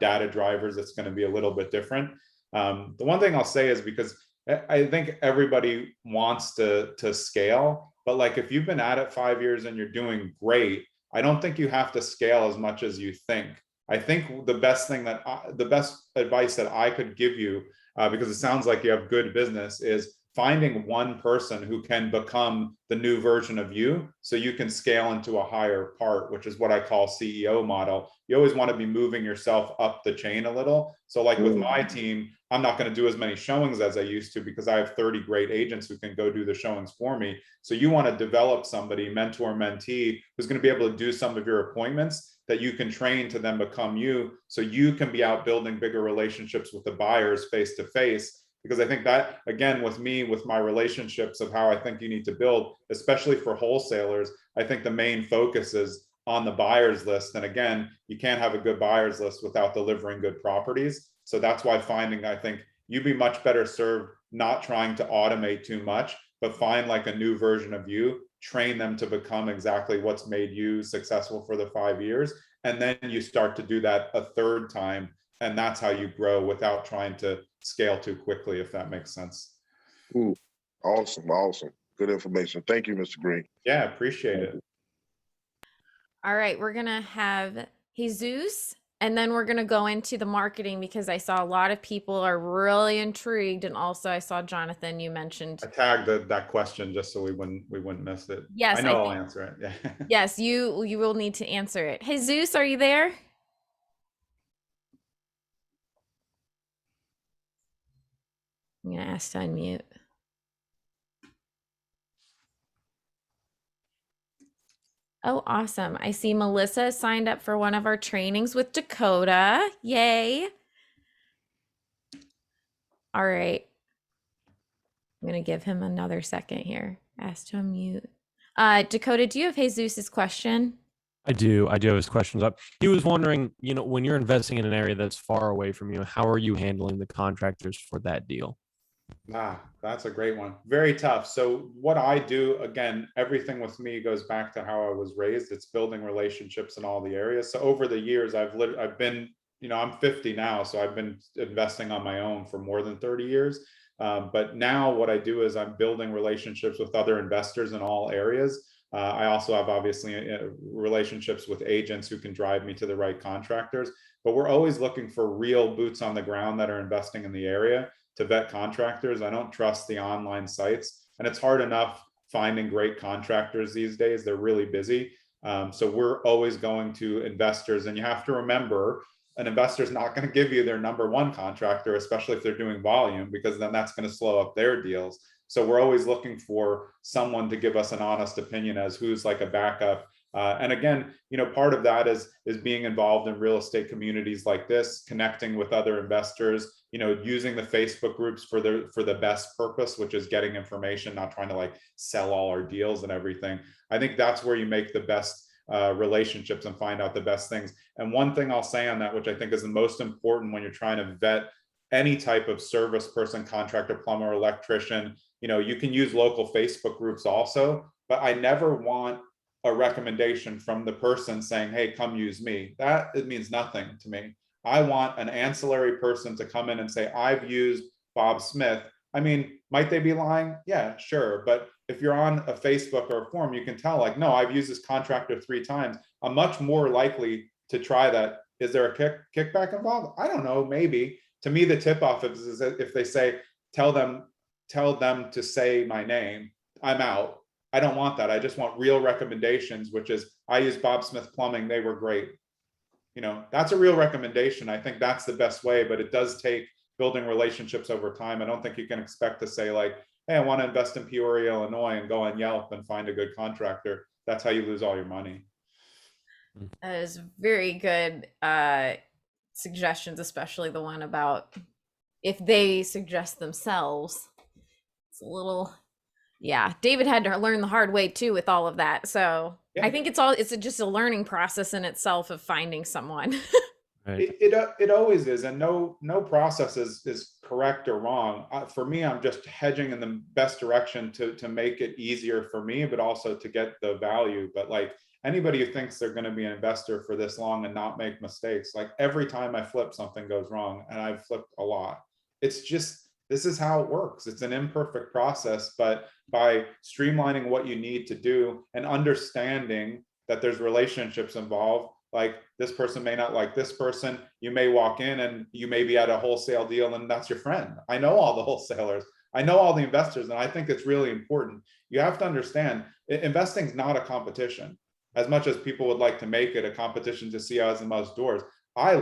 data drivers, it's going to be a little bit different. The one thing I'll say is, because I think everybody wants to scale, but if you've been at it 5 years and you're doing great, I don't think you have to scale as much as you think. I think the best advice that I could give you, because it sounds like you have good business, is finding one person who can become the new version of you, so you can scale into a higher part, which is what I call CEO model. You always want to be moving yourself up the chain a little. So with my team, I'm not going to do as many showings as I used to, because I have 30 great agents who can go do the showings for me. So you want to develop somebody, mentor, mentee, who's going to be able to do some of your appointments, that you can train to then become you, so you can be out building bigger relationships with the buyers face to face. Because I think that, again, with my relationships of how I think you need to build, especially for wholesalers, I think the main focus is on the buyers list. And again, you can't have a good buyers list without delivering good properties. So that's why I think you'd be much better served not trying to automate too much, but find a new version of you, train them to become exactly what's made you successful for the 5 years. And then you start to do that a third time. And that's how you grow without trying to scale too quickly, if that makes sense. Ooh, awesome. Good information. Thank you, Mr. Green. Yeah, appreciate it. All right, we're gonna have Jesus, and then we're gonna go into the marketing, because I saw a lot of people are really intrigued, and also I saw Jonathan, you mentioned. I tagged that question just so we wouldn't miss it. Yes, I know I'll answer it. Yeah. Yes, you will need to answer it. Jesus, are you there? I'm gonna ask to unmute. Oh, awesome. I see Melissa signed up for one of our trainings with Dakota. Yay. All right. I'm gonna give him another second here. Ask to unmute. Dakota, do you have Jesus's question? I do have his questions up. He was wondering, when you're investing in an area that's far away from you, how are you handling the contractors for that deal? That's a great one. Very tough. So what I do, again, everything with me goes back to how I was raised. It's building relationships in all the areas. So over the years, I've been, I'm 50 now, so I've been investing on my own for more than 30 years. But now what I do is I'm building relationships with other investors in all areas. I also have obviously relationships with agents who can drive me to the right contractors, but we're always looking for real boots on the ground that are investing in the area to vet contractors. I don't trust the online sites, and it's hard enough finding great contractors these days. They're really busy. So we're always going to investors, and you have to remember, an investor is not going to give you their number one contractor, especially if they're doing volume, because then that's going to slow up their deals. So we're always looking for someone to give us an honest opinion as who's like a backup. And again, part of that is being involved in real estate communities like this, connecting with other investors, using the Facebook groups for the best purpose, which is getting information, not trying to like sell all our deals and everything. I think that's where you make the best relationships and find out the best things. And one thing I'll say on that, which I think is the most important when you're trying to vet any type of service person, contractor, plumber, electrician, you can use local Facebook groups also, but I never want a recommendation from the person saying, hey, come use me. It means nothing to me. I want an ancillary person to come in and say, I've used Bob Smith. I mean, might they be lying? Yeah, sure. But if you're on a Facebook or a forum, you can tell like, no, I've used this contractor 3 times. I'm much more likely to try that. Is there a kickback involved? I don't know, maybe. To me, the tip off is if they say, tell them to say my name, I'm out. I don't want that. I just want real recommendations, which is I use Bob Smith Plumbing. They were great. That's a real recommendation. I think that's the best way, but it does take building relationships over time. I don't think you can expect to say like, hey, I want to invest in Peoria, Illinois, and go on Yelp and find a good contractor. That's how you lose all your money. That is very good suggestions, especially the one about if they suggest themselves. It's a little, yeah. David had to learn the hard way too with all of that. So yeah. I think it's just a learning process in itself of finding someone. Right. It always is, and no process is correct or wrong. For me, I'm just hedging in the best direction to make it easier for me, but also to get the value. But like anybody who thinks they're going to be an investor for this long and not make mistakes, like every time I flip, something goes wrong, and I've flipped a lot. It's just, this is how it works. It's an imperfect process, but by streamlining what you need to do and understanding that there's relationships involved, like this person may not like this person, you may walk in and you may be at a wholesale deal and that's your friend. I know all the wholesalers, I know all the investors, and I think it's really important. You have to understand, investing is not a competition. As much as people would like to make it a competition to see who has the most doors, I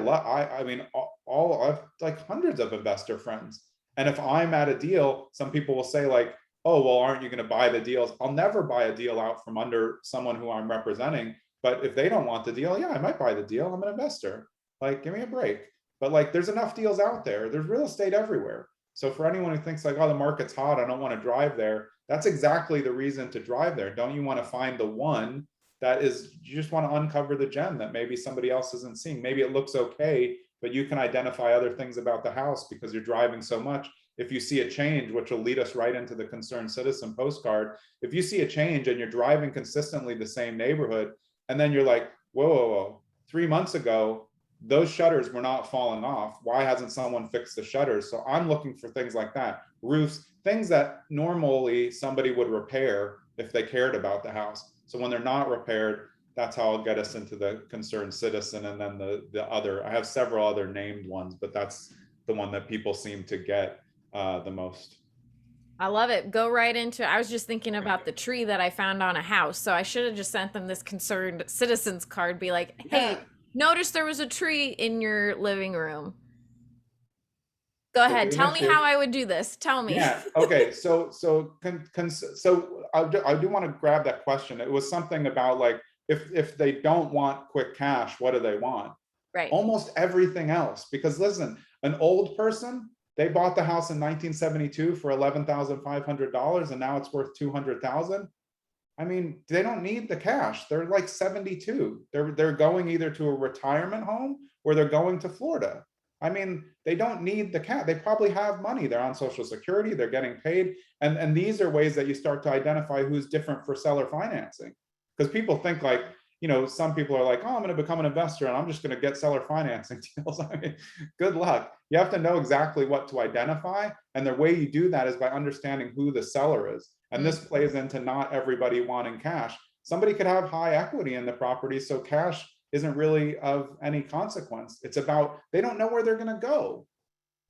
mean, I've like hundreds of investor friends. And if I'm at a deal, some people will say like, oh, well, aren't you going to buy the deals? I'll never buy a deal out from under someone who I'm representing. But if they don't want the deal, yeah, I might buy the deal. I'm an investor. Like, give me a break. But like, there's enough deals out there. There's real estate everywhere. So for anyone who thinks like, oh, the market's hot, I don't want to drive there, that's exactly the reason to drive there. Don't you want to find the one that is, you just want to uncover the gem that maybe somebody else isn't seeing? Maybe it looks okay, but you can identify other things about the house because you're driving so much. If you see a change, which will lead us right into the concerned citizen postcard, if you see a change and you're driving consistently the same neighborhood, and then you're like, whoa, 3 months ago, those shutters were not falling off. Why hasn't someone fixed the shutters? So I'm looking for things like that. Roofs, things that normally somebody would repair if they cared about the house. So when they're not repaired, that's how I'll get us into the concerned citizen. And then the other, I have several other named ones, but that's the one that people seem to get the most. I love it. Go right into it. I was just thinking about the tree that I found on a house. So I should have just sent them this concerned citizens card, be like, hey, notice there was a tree in your living room. Go ahead. Tell me how I would do this. Tell me. Yeah. Okay. So I do want to grab that question. It was something about like, if they don't want quick cash, what do they want? Right. Almost everything else. Because listen, an old person, They bought the house in 1972 for $11,500 and now it's worth $200,000. I mean, they don't need the cash. They're like 72. They're going either to a retirement home or they're going to Florida. I mean, they don't need the cash. They probably have money. They're on Social Security. They're getting paid. And these are ways that you start to identify who's different for seller financing. Because people think like, you know, some people are like, oh, I'm going to become an investor and I'm just going to get seller financing deals. I mean, good luck. You have to know exactly what to identify. And the way you do that is by understanding who the seller is. And this plays into not everybody wanting cash. Somebody could have high equity in the property, so cash isn't really of any consequence. It's about, they don't know where they're going to go.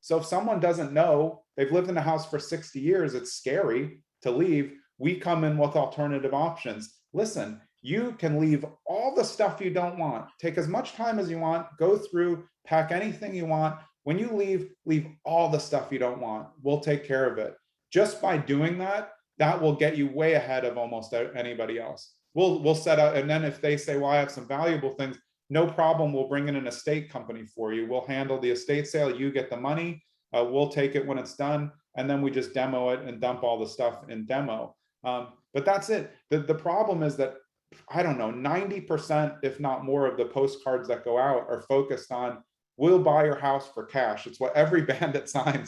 So if someone doesn't know, they've lived in a house for 60 years, it's scary to leave. We come in with alternative options. Listen, you can leave all the stuff you don't want, take as much time as you want, go through, pack anything you want. When you leave all the stuff you don't want. We'll take care of it. Just by doing that, that will get you way ahead of almost anybody else. We'll set up, and then if they say, well, I have some valuable things, no problem, we'll bring in an estate company for you. We'll handle the estate sale, you get the money, we'll take it when it's done, and then we just demo it and dump all the stuff in demo. But that's it. The problem is that, I don't know, 90%, if not more, of the postcards that go out are focused on, we'll buy your house for cash. It's what every bandit sign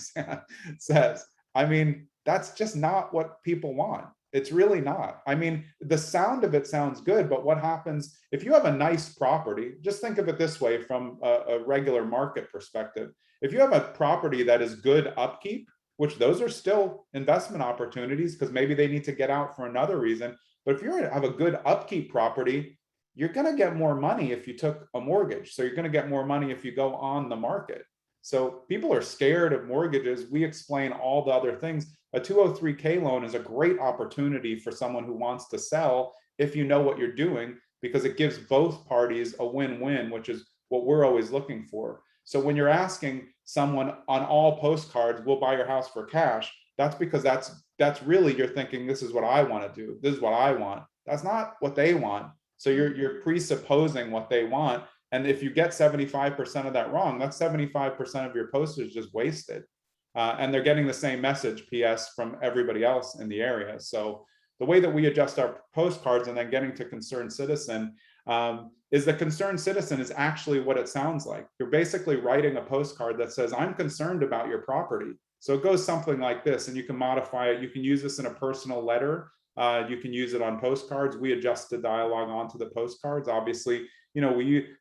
says. I mean, that's just not what people want. It's really not. I mean, the sound of it sounds good, but what happens if you have a nice property? Just think of it this way from a regular market perspective. If you have a property that is good upkeep, which those are still investment opportunities because maybe they need to get out for another reason. But if you have a good upkeep property, you're going to get more money if you took a mortgage. So you're going to get more money if you go on the market. So people are scared of mortgages. We explain all the other things. A 203K loan is a great opportunity for someone who wants to sell if you know what you're doing, because it gives both parties a win-win, which is what we're always looking for. So when you're asking someone on all postcards, we'll buy your house for cash, that's because that's really, you're thinking, this is what I want to do. This is what I want. That's not what they want. So you're presupposing what they want. And if you get 75% of that wrong, that's 75% of your postage just wasted. And they're getting the same message, PS, from everybody else in the area. So the way that we adjust our postcards and then getting to concerned citizen is the concerned citizen is actually what it sounds like. You're basically writing a postcard that says, I'm concerned about your property. So it goes something like this, and you can modify it. You can use this in a personal letter. You can use it on postcards. We adjust the dialogue onto the postcards. Obviously, you know,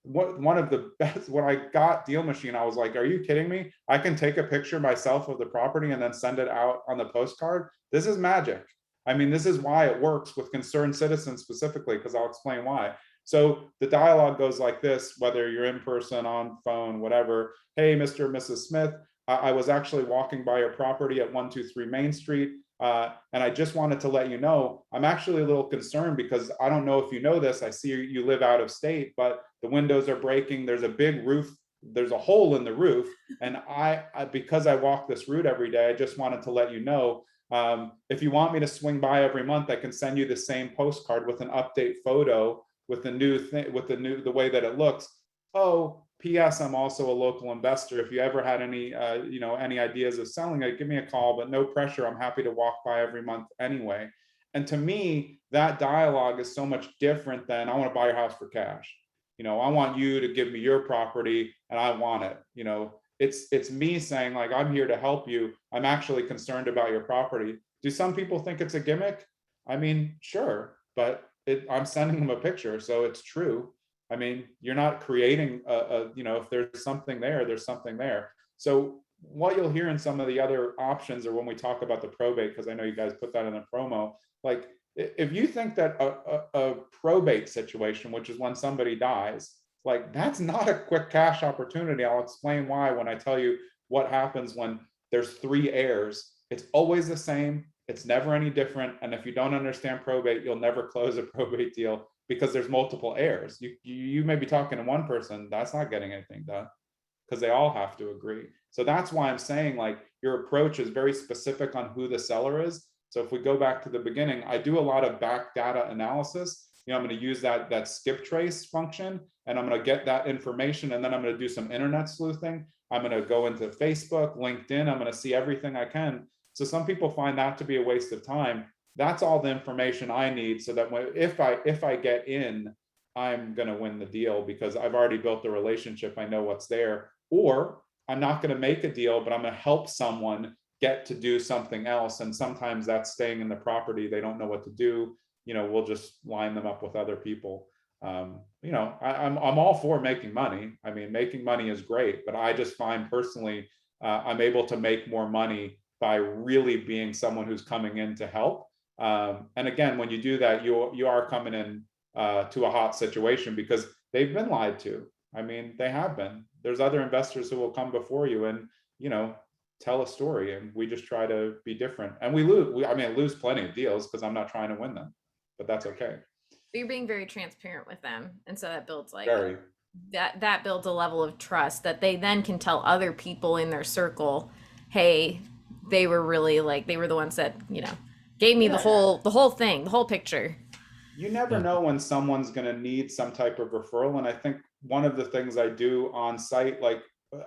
one of the best, when I got DealMachine, I was like, are you kidding me? I can take a picture myself of the property and then send it out on the postcard. This is magic. I mean, this is why it works with concerned citizens specifically, because I'll explain why. So the dialogue goes like this, whether you're in person, on phone, whatever. Hey, Mr. and Mrs. Smith, I was actually walking by your property at 123 Main Street. And I just wanted to let you know, I'm actually a little concerned because I don't know if you know this, I see you live out of state, but the windows are breaking. There's a big roof, there's a hole in the roof. And I because I walk this route every day, I just wanted to let you know, if you want me to swing by every month, I can send you the same postcard with an update photo with the new thing, with the way that it looks. Oh, PS, I'm also a local investor. If you ever had any, any ideas of selling it, give me a call, but no pressure. I'm happy to walk by every month anyway. And to me, that dialogue is so much different than I want to buy your house for cash. You know, I want you to give me your property and I want it. You know, it's me saying like, I'm here to help you. I'm actually concerned about your property. Do some people think it's a gimmick? I mean, sure, but I'm sending them a picture, so it's true. I mean, you're not creating if there's something there, there's something there. So what you'll hear in some of the other options, or when we talk about the probate, because I know you guys put that in the promo, like if you think that a probate situation, which is when somebody dies, like that's not a quick cash opportunity. I'll explain why when I tell you what happens when there's 3 heirs. It's always the same. It's never any different. And if you don't understand probate, you'll never close a probate deal because there's multiple heirs. You may be talking to one person, that's not getting anything done because they all have to agree. So that's why I'm saying like your approach is very specific on who the seller is. So if we go back to the beginning, I do a lot of back data analysis. I'm going to use that skip trace function, and I'm going to get that information, and then I'm going to do some internet sleuthing. I'm going to go into Facebook, LinkedIn. I'm going to see everything I can. So some people find that to be a waste of time. That's all the information I need, so that if I get in, I'm going to win the deal, because I've already built the relationship. I know what's there. Or I'm not going to make a deal, but I'm going to help someone get to do something else. And sometimes that's staying in the property. They don't know what to do. We'll just line them up with other people. I'm all for making money. I mean, making money is great, but I just find personally, I'm able to make more money by really being someone who's coming in to help. And again, when you do that, you are coming in to a hot situation, because they've been lied to. I mean, they have been. There's other investors who will come before you and, tell a story, and we just try to be different. And we lose. I lose plenty of deals because I'm not trying to win them, but that's okay. But you're being very transparent with them, and so that builds Very. that builds a level of trust that they then can tell other people in their circle, hey, they were really they were the ones that gave me the whole thing, the whole picture. You never know when someone's going to need some type of referral. And I think one of the things I do on site,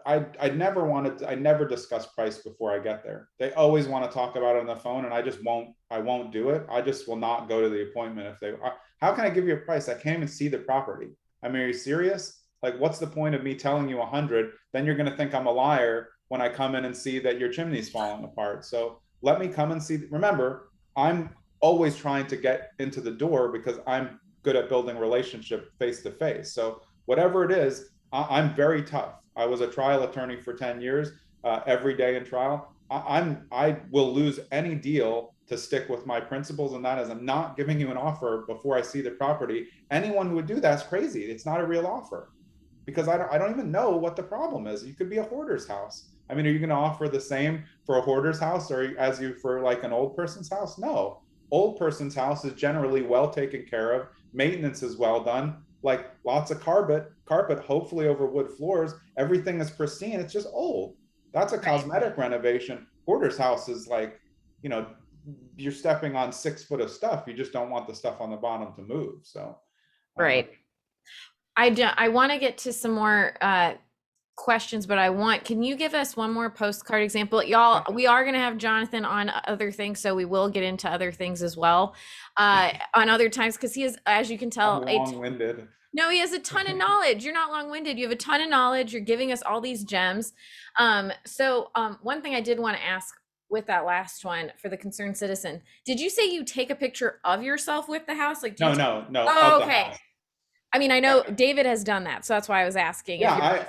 I never discuss price before I get there. They always want to talk about it on the phone, and I won't do it. I just will not go to the appointment if they, how can I give you a price? I can't even see the property. I mean, are you serious? What's the point of me telling you 100? Then you're going to think I'm a liar when I come in and see that your chimney's falling apart. So let me come and see. Remember, I'm always trying to get into the door because I'm good at building relationship face to face. So whatever it is, I'm very tough. I was a trial attorney for 10 years, every day in trial. I will lose any deal to stick with my principles, and that is I'm not giving you an offer before I see the property. Anyone who would do that's crazy. It's not a real offer, because I don't even know what the problem is. You could be a hoarder's house. I mean, are you going to offer the same for a hoarder's house or as you for an old person's house? No. Old person's house is generally well taken care of. Maintenance is well done. Lots of carpet, hopefully over wood floors. Everything is pristine. It's just old. That's a cosmetic renovation. Hoarder's house is you're stepping on 6 foot of stuff. You just don't want the stuff on the bottom to move. So, right. I want to get to some more questions, but can you give us one more postcard example? Y'all, we are going to have Jonathan on other things, so we will get into other things as well on other times, because he is, as you can tell, long-winded. No, he has a ton of knowledge. You're not long-winded. You have a ton of knowledge. You're giving us all these gems. So one thing I did want to ask with that last one for the concerned citizen, did you say you take a picture of yourself with the house? No. Oh, okay. I mean, I know David has done that, so that's why I was asking. Yeah,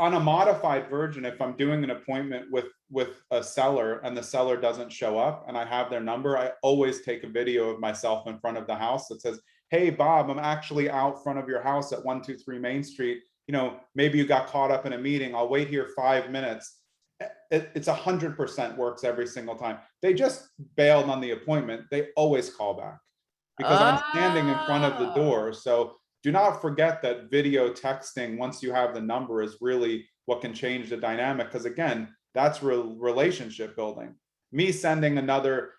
on a modified version, if I'm doing an appointment with a seller and the seller doesn't show up and I have their number, I always take a video of myself in front of the house that says, hey, Bob, I'm actually out front of your house at 123 Main Street. Maybe you got caught up in a meeting. I'll wait here 5 minutes. It's 100% works every single time. They just bailed on the appointment. They always call back because I'm standing in front of the door. So do not forget that video texting, once you have the number, is really what can change the dynamic. Because again, that's relationship building. Me sending another,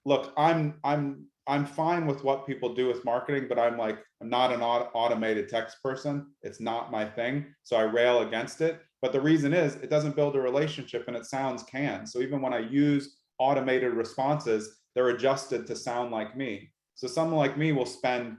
look, I'm fine with what people do with marketing, but I'm not an automated text person. It's not my thing. So I rail against it. But the reason is it doesn't build a relationship, and it sounds canned. So even when I use automated responses, they're adjusted to sound like me. So someone like me will spend,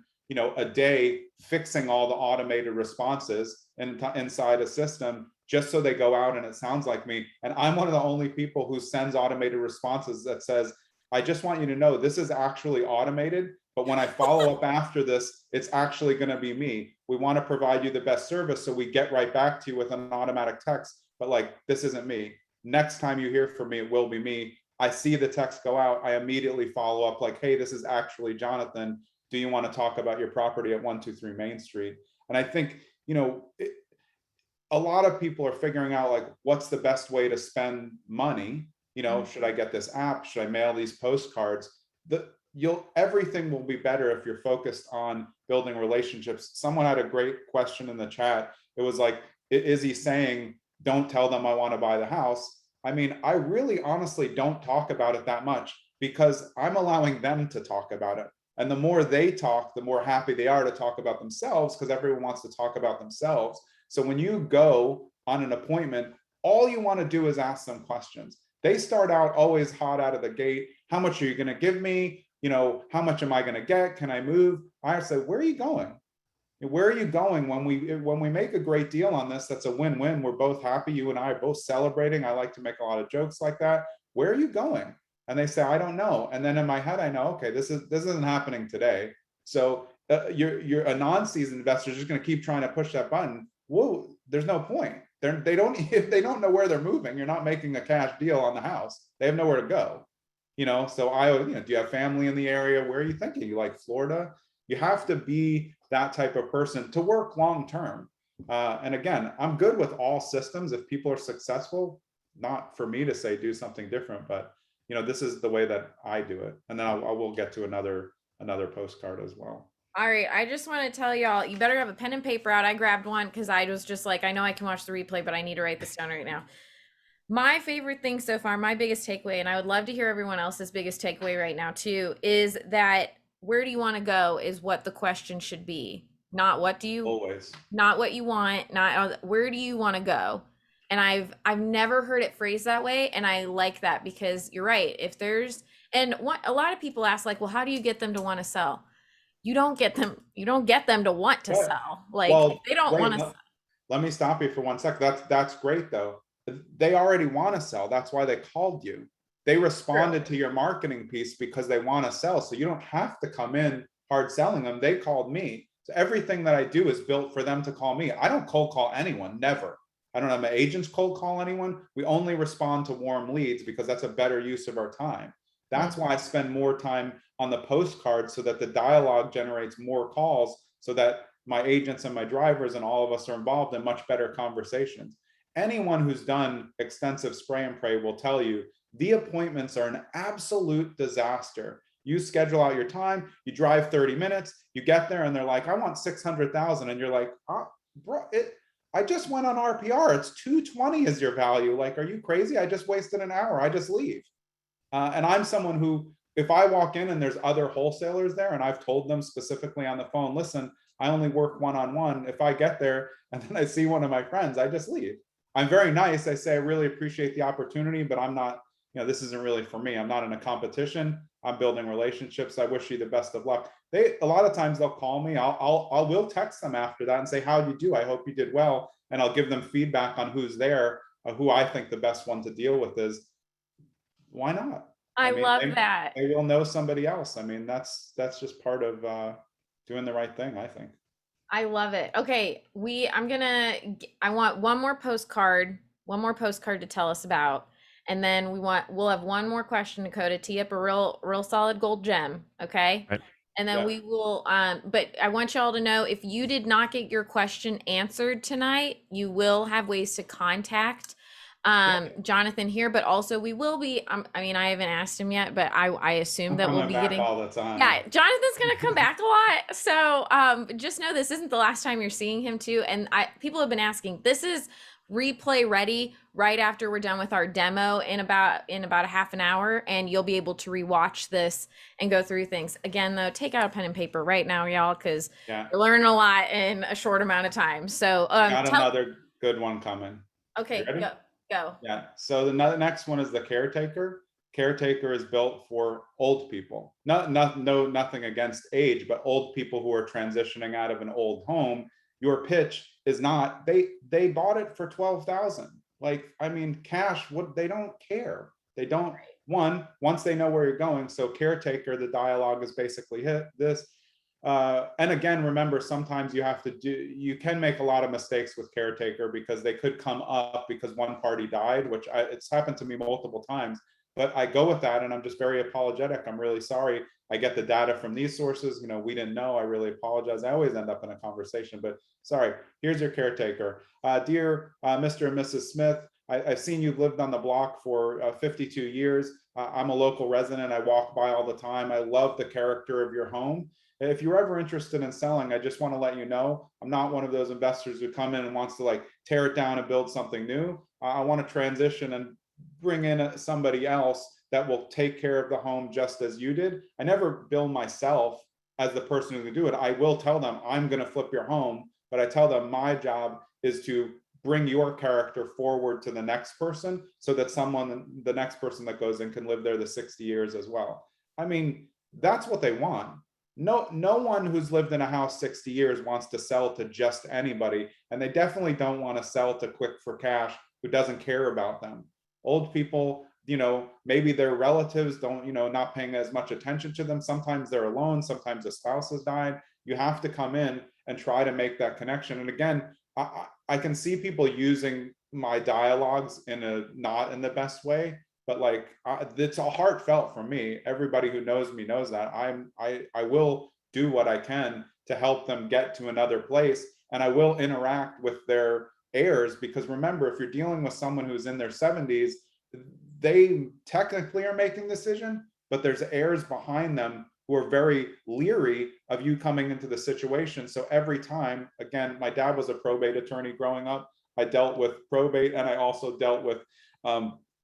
a day fixing all the automated responses inside a system just so they go out and it sounds like me. And I'm one of the only people who sends automated responses that says, I just want you to know this is actually automated, but when I follow up after this, it's actually going to be me. We want to provide you the best service, so we get right back to you with an automatic text, but this isn't me. Next time you hear from me, it will be me. I see the text go out. I immediately follow up hey, this is actually Jonathan. Do you want to talk about your property at 123 Main Street? And I think, a lot of people are figuring out what's the best way to spend money. Should I get this app? Should I mail these postcards? Everything will be better if you're focused on building relationships. Someone had a great question in the chat. It was is he saying, don't tell them I want to buy the house? I really honestly don't talk about it that much because I'm allowing them to talk about it. And the more they talk, the more happy they are to talk about themselves, because everyone wants to talk about themselves. So when you go on an appointment, all you want to do is ask them questions. They start out always hot out of the gate. How much are you going to give me? You know, how much am I going to get? Can I move? I say, where are you going? Where are you going? When we make a great deal on this, that's a win-win. We're both happy. You and I are both celebrating. I like to make a lot of jokes like that. Where are you going? And they say, I don't know. And then in my head, I know, okay, this isn't happening today. So you're a non-seasoned investor just going to keep trying to push that button. Whoa, there's no point. They don't, if they don't know where they're moving, you're not making a cash deal on the house. They have nowhere to go. You know, so do you have family in the area? Where are you thinking? You like Florida? You have to be that type of person to work long term. And again, I'm good with all systems. If people are successful, not for me to say do something different, but this is the way that I do it. And then I will get to another postcard as well. All right, I just want to tell y'all, you better have a pen and paper out. I grabbed one because I was just like, I know I can watch the replay, but I need to write this down right now. My favorite thing so far, my biggest takeaway, and I would love to hear everyone else's biggest takeaway right now too, is that where do you want to go is what the question should be. Not what do you always, not what you want, not where do you want to go. And I've never heard it phrased that way, and I like that, because you're right. If there's, and what a lot of people ask, like, well, how do you get them to want to sell? You don't get them to want to sell. Like, if they don't want to. Let me stop you for 1 sec. That's great though. They already want to sell. That's why they called you. They responded to your marketing piece because they want to sell. So you don't have to come in hard selling them. They called me. So everything that I do is built for them to call me. I don't cold call anyone, never. I don't have my agents cold call anyone. We only respond to warm leads because that's a better use of our time. That's why I spend more time on the postcard, so that the dialogue generates more calls, so that my agents and my drivers and all of us are involved in much better conversations. Anyone who's done extensive spray and pray will tell you the appointments are an absolute disaster. You schedule out your time, you drive 30 minutes, you get there and they're like, I want 600,000. And you're like, oh, bro, I just went on RPR. It's 220 is your value. Like, are you crazy? I just wasted an hour. I just leave. And I'm someone who, if I walk in and there's other wholesalers there, and I've told them specifically on the phone, listen, I only work one-on-one. If I get there and then I see one of my friends, I just leave. I'm very nice. I say, I really appreciate the opportunity, but I'm not, this isn't really for me. I'm not in a competition. I'm building relationships. I wish you the best of luck. A lot of times they'll call me. I will text them after that and say, how'd you do? I hope you did well. And I'll give them feedback on who's there, who I think the best one to deal with is. Why not? I mean, love that. They will know somebody else. I mean, that's just part of doing the right thing, I think. I love it. Okay, I want one more postcard to tell us about, and then we'll have one more question, Dakota, tee up a real solid gold gem, okay? Right. And then we will, but I want y'all to know, if you did not get your question answered tonight, you will have ways to contact Jonathan here, but also we will be, I mean, I haven't asked him yet, but I assume that we'll be getting all the time. Yeah, Jonathan's gonna come back a lot. So just know this isn't the last time you're seeing him too. And people have been asking, this is replay ready right after we're done with our demo in about a half an hour, and you'll be able to rewatch this and go through things. Again though, take out a pen and paper right now, y'all, because you're learning a lot in a short amount of time. So got another good one coming. Okay, go. Yeah. So the next one is the caretaker. Caretaker is built for old people. Nothing against age, but old people who are transitioning out of an old home. Your pitch is not, they bought it for 12,000. Like, I mean, cash, they don't care. They don't, once they know where you're going. So caretaker, the dialogue is basically this. And again, remember, sometimes you can make a lot of mistakes with caretaker, because they could come up because one party died, which it's happened to me multiple times, but I go with that and I'm just very apologetic. I'm really sorry. I get the data from these sources. We didn't know. I really apologize. I always end up in a conversation, but sorry, here's your caretaker. Dear Mr. and Mrs. Smith, I've seen you've lived on the block for 52 years. I'm a local resident. I walk by all the time. I love the character of your home. If you're ever interested in selling, I just want to let you know, I'm not one of those investors who come in and wants to like tear it down and build something new. I want to transition and bring in somebody else that will take care of the home just as you did. I never bill myself as the person who can do it. I will tell them I'm going to flip your home, but I tell them my job is to bring your character forward to the next person so that the next person that goes in can live there the 60 years as well. I mean, that's what they want. No one who's lived in a house 60 years wants to sell to just anybody. And they definitely don't want to sell to quick for cash who doesn't care about them. Old people, maybe their relatives don't, not paying as much attention to them. Sometimes they're alone. Sometimes a spouse has died. You have to come in and try to make that connection. And again, I can see people using my dialogues not in the best way, but like it's a heartfelt for me. Everybody who knows me knows that I will do what I can to help them get to another place, and I will interact with their heirs, because remember, if you're dealing with someone who's in their 70s, they technically are making the decision, but there's heirs behind them who are very leery of you coming into the situation. So every time, again, my dad was a probate attorney growing up. I dealt with probate, and I also dealt with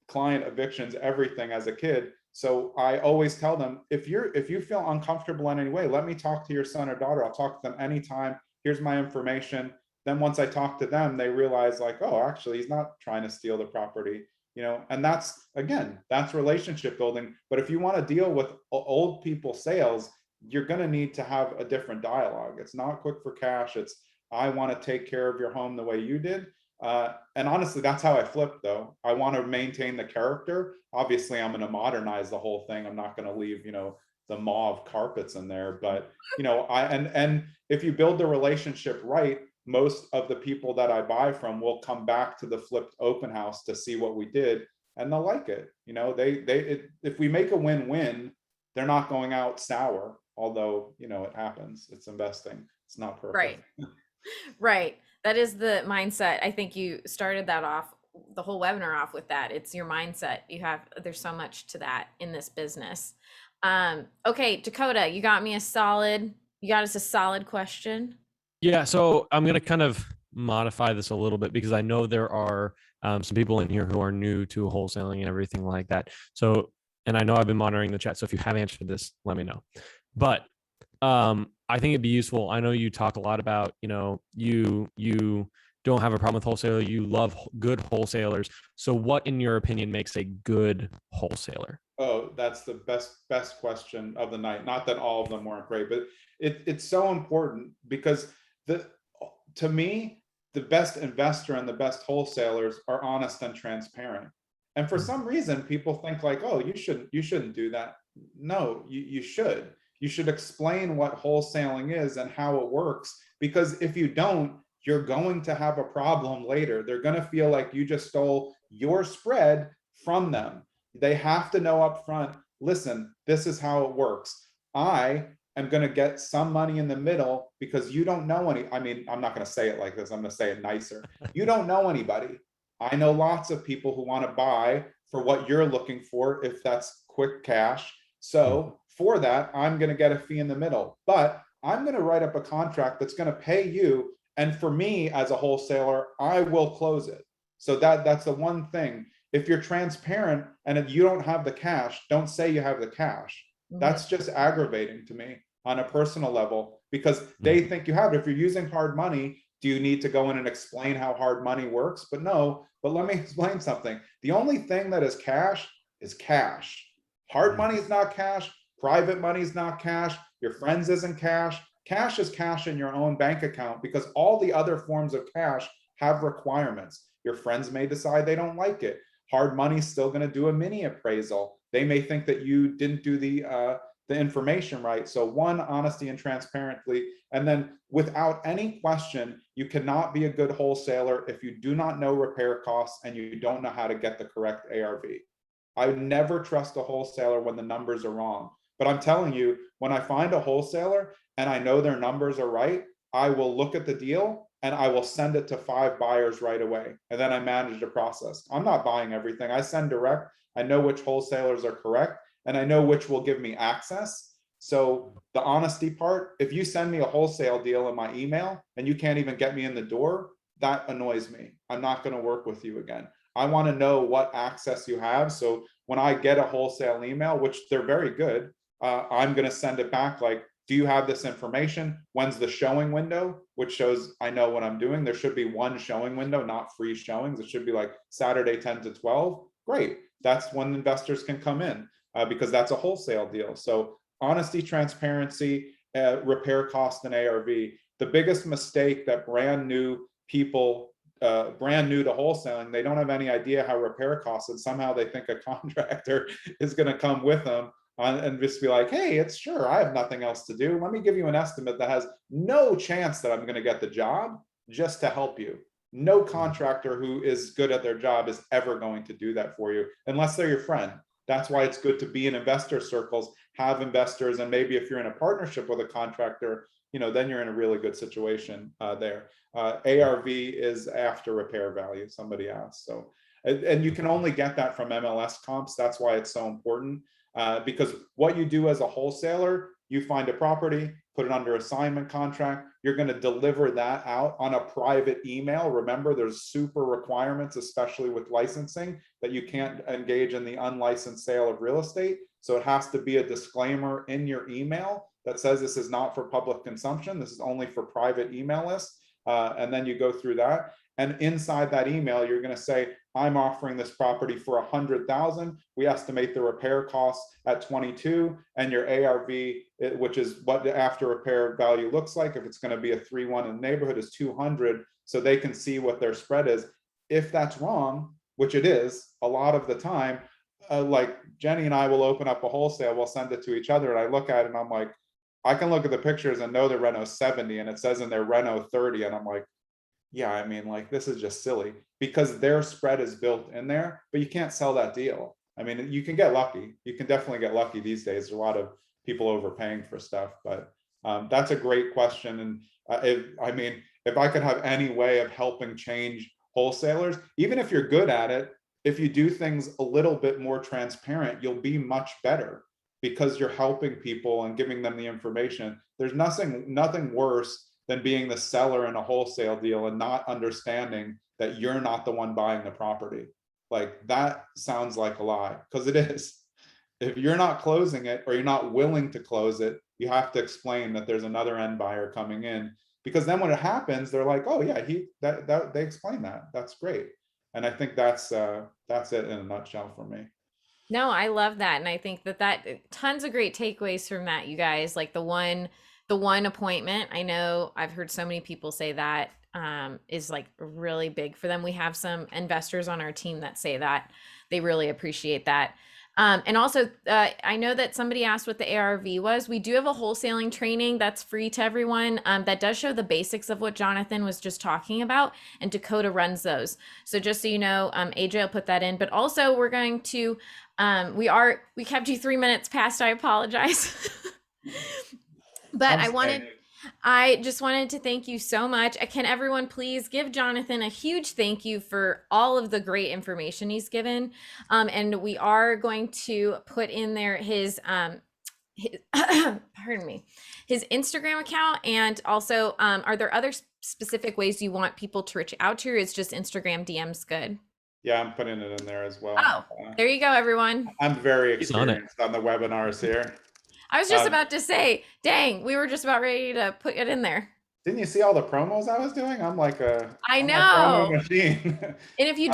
client evictions, everything as a kid. So I always tell them, if you feel uncomfortable in any way, let me talk to your son or daughter. I'll talk to them anytime. Here's my information. Then once I talk to them, they realize like, oh, actually, he's not trying to steal the property. And that's relationship building. But if you want to deal with old people sales, you're going to need to have a different dialogue. It's not quick for cash. It's, I want to take care of your home the way you did. And honestly, that's how I flipped though. I want to maintain the character. Obviously, I'm going to modernize the whole thing. I'm not going to leave, the mauve carpets in there, but and if you build the relationship right, most of the people that I buy from will come back to the flipped open house to see what we did, and they'll like it. If we make a win-win, they're not going out sour, although, it happens. It's investing. It's not perfect. Right. Right. That is the mindset. I think you started that off, the whole webinar off with that. It's your mindset. There's so much to that in this business. Okay, Dakota, you got us a solid question. Yeah, so I'm going to kind of modify this a little bit, because I know there are some people in here who are new to wholesaling and everything like that. So, and I know I've been monitoring the chat, so if you have answered this, let me know. But I think it'd be useful. I know you talk a lot about, you don't have a problem with wholesaler. You love good wholesalers. So what, in your opinion, makes a good wholesaler? Oh, that's the best question of the night. Not that all of them weren't great, but it's so important, because to me, the best investor and the best wholesalers are honest and transparent. And for some reason, people think like, oh, you shouldn't do that. No, you should. You should explain what wholesaling is and how it works, because if you don't, you're going to have a problem later. They're going to feel like you just stole your spread from them. They have to know up front, listen, this is how it works. I am going to get some money in the middle because you don't know I'm not going to say it like this. I'm going to say it nicer. You don't know anybody. I know lots of people who want to buy for what you're looking for, if that's quick cash. So for that, I'm going to get a fee in the middle, but I'm going to write up a contract that's going to pay you. And for me as a wholesaler, I will close it. So that's the one thing. If you're transparent and if you don't have the cash, don't say you have the cash. That's just aggravating to me on a personal level, because they think you have it. If you're using hard money, do you need to go in and explain how hard money works? But no, but let me explain something. The only thing that is cash is cash. Hard money is not cash. Private money is not cash. Your friends isn't cash. Cash is cash in your own bank account, because all the other forms of cash have requirements. Your friends may decide they don't like it. Hard money is still going to do a mini appraisal. They may think that you didn't do the information right. So one, honesty and transparently, and then without any question, you cannot be a good wholesaler if you do not know repair costs and you don't know how to get the correct ARV. I would never trust a wholesaler when the numbers are wrong. But I'm telling you, when I find a wholesaler and I know their numbers are right, I will look at the deal and I will send it to 5 buyers right away. And then I manage the process. I'm not buying everything. I send direct. I know which wholesalers are correct, and I know which will give me access. So the honesty part, if you send me a wholesale deal in my email and you can't even get me in the door, that annoys me. I'm not going to work with you again. I want to know what access you have. So when I get a wholesale email, which they're very good, I'm going to send it back like, do you have this information? When's the showing window? Which shows I know what I'm doing. There should be one showing window, not free showings. It should be like Saturday 10 to 12. Great. That's when investors can come in because that's a wholesale deal. So honesty, transparency, repair cost, and ARV. The biggest mistake that brand new people, brand new to wholesaling, they don't have any idea how repair costs, and somehow they think a contractor is going to come with them and just be like, hey, it's sure, I have nothing else to do. Let me give you an estimate that has no chance that I'm going to get the job just to help you. No contractor who is good at their job is ever going to do that for you unless they're your friend. That's why it's good to be in investor circles, have investors, and maybe if you're in a partnership with a contractor, then you're in a really good situation there. ARV is after repair value, somebody asked. So, and you can only get that from MLS comps. That's why it's so important. Because what you do as a wholesaler, you find a property, put it under assignment contract, you're going to deliver that out on a private email. Remember, there's super requirements, especially with licensing, that you can't engage in the unlicensed sale of real estate. So it has to be a disclaimer in your email that says this is not for public consumption. This is only for private email lists. And then you go through that. And inside that email, you're going to say, I'm offering this property for 100,000. We estimate the repair costs at 22, and your ARV, which is what the after repair value looks like. If it's going to be a 3-1 in the neighborhood, is 200. So they can see what their spread is. If that's wrong, which it is a lot of the time, like Jenny and I will open up a wholesale, we'll send it to each other, and I look at it and I'm like, I can look at the pictures and know the Reno 70 and it says in their Reno 30, and I'm like, yeah, I mean, like, this is just silly because their spread is built in there, but you can't sell that deal. I mean, you can get lucky. You can definitely get lucky these days. There's a lot of people overpaying for stuff, but that's a great question. And if I could have any way of helping change wholesalers, even if you're good at it, if you do things a little bit more transparent, you'll be much better because you're helping people and giving them the information. There's nothing worse than being the seller in a wholesale deal and not understanding that you're not the one buying the property. Like, that sounds like a lie, because it is. If you're not closing it or you're not willing to close it, you have to explain that there's another end buyer coming in, because then when it happens, they're like, oh yeah, they explained that. That's great. And I think that's it in a nutshell for me. No, I love that. And I think that tons of great takeaways from that, you guys. Like the one appointment. I know I've heard so many people say that is like really big for them. We have some investors on our team that say that they really appreciate that. And also, I know that somebody asked what the ARV was. We do have a wholesaling training that's free to everyone that does show the basics of what Jonathan was just talking about, and Dakota runs those. So just so you know, AJ will put that in. But also, we're going to, we kept you 3 minutes past. I apologize. But I just wanted to thank you so much. Can everyone please give Jonathan a huge thank you for all of the great information he's given. And we are going to put in there his pardon me, his Instagram account. And also, are there other specific ways you want people to reach out to you? Or is just Instagram DMs good? Yeah, I'm putting it in there as well. Oh, there you go, everyone. I'm very experienced on the webinars here. I was just about to say, dang, we were just about ready to put it in there. Didn't you see all the promos I was doing? I'm like I know. I'm a promo machine. And if you